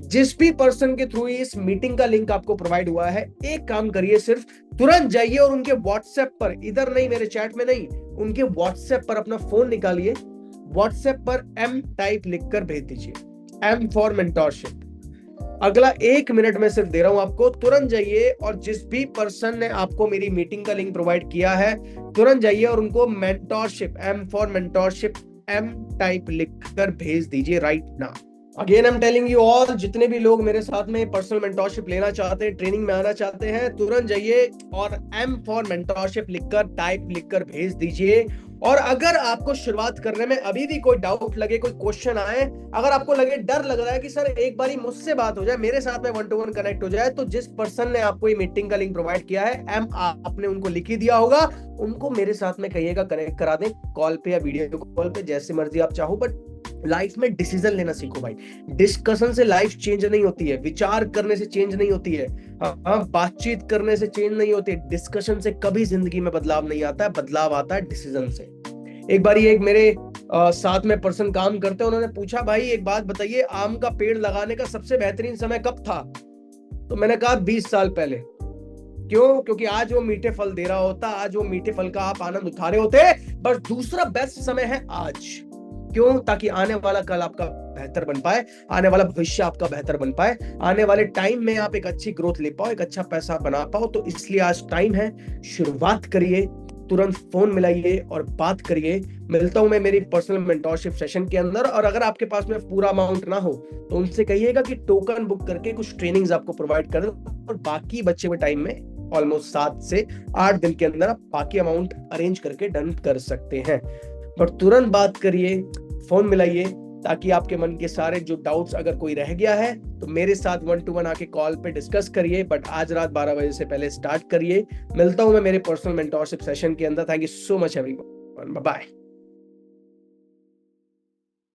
[SPEAKER 1] जिस भी पर्सन के थ्रू इस मीटिंग का लिंक आपको प्रोवाइड हुआ है, एक काम करिए, सिर्फ तुरंत जाइए और उनके व्हाट्सएप पर, इधर नहीं मेरे चैट में नहीं, उनके व्हाट्सएप पर अपना फोन निकालिए, व्हाट्सएप पर M टाइप लिखकर भेज दीजिए, M फॉर मेंटोरशिप। अगला 1 मिनट में सिर्फ दे रहा हूं आपको, तुरंत जाइए और जिस भी पर्सन ने आपको मेरी मीटिंग का लिंक प्रोवाइड किया है, तुरंत जाइए और उनको mentorship, M for mentorship, M type लिखकर भेज दीजिए right now. Again I am telling you all, जितने भी लोग मेरे साथ में पर्सनल मेंटोरशिप लेना चाहते हैं, ट्रेनिंग में आना चाहते हैं, तुरंत जाइए और एम फॉर मेंटोरशिप लिखकर भेज दीजिए। और अगर आपको शुरुआत करने में अभी भी कोई डाउट लगे, कोई क्वेश्चन आए, अगर आपको लगे, डर लग रहा है कि सर एक बारी मुझसे बात हो जाए, मेरे साथ में 1-to-1 कनेक्ट हो जाए, तो जिस पर्सन ने आपको ये मीटिंग का लिंक प्रोवाइड किया है, आपने उनको लिख ही दिया होगा, उनको मेरे साथ में कहिएगा कनेक्ट करा दें, कॉल पे या वीडियो कॉल पे, जैसे मर्जी आप चाहो। बट लाइफ में डिसीजन लेना सीखो भाई। डिस्कशन से लाइफ चेंज नहीं होती है, विचार करने से चेंज नहीं होती है, बातचीत करने से चेंज नहीं होती है, डिस्कशन से कभी जिंदगी में बदलाव नहीं आता है, बदलाव आता है डिसीजन से। एक बार एक मेरे साथ में पर्सन काम करते हैं, उन्होंने पूछा, भाई एक बात बताइए, आम का पेड़ लगाने का सबसे बेहतरीन समय कब था? तो मैंने कहा 20 साल पहले। क्यों? क्योंकि आज वो मीठे फल दे रहा होता, आज वो मीठे फल का आप आनंद उठा रहे होते, बस दूसरा बेस्ट समय है आज। क्यों? ताकि आने वाला कल आपका बेहतर बन पाए, आने वाला भविष्य आपका बेहतर बन पाए, आने वाले टाइम में आप एक अच्छी ग्रोथ ले पाओ, एक अच्छा पैसा बना पाओ। तो इसलिए आज टाइम है, शुरुआत करिए, तुरंत फोन मिलाइए और बात करिए। मिलता हूं मैं मेरी पर्सनल मेंटोरशिप सेशन के अंदर। और अगर आपके पास में पूरा अमाउंट ना हो तो उनसे कहिएगा कि टोकन बुक करके कुछ ट्रेनिंग्स आपको प्रोवाइड कर दो, और बाकी बचे हुए टाइम में ऑलमोस्ट 7 से 8 दिन के अंदर आप बाकी अमाउंट अरेंज करके डन कर सकते हैं। पर तुरंत बात करिए, फोन मिलाइए, ताकि आपके मन के सारे जो डाउट्स, अगर कोई रह गया है तो मेरे साथ 1-to-1 आके कॉल पे डिस्कस करिए। बट आज रात 12 बजे से पहले स्टार्ट करिए। मिलता हूं मैं मेरे पर्सनल मेंटोरशिप सेशन के अंदर। Thank you so much everyone, bye bye.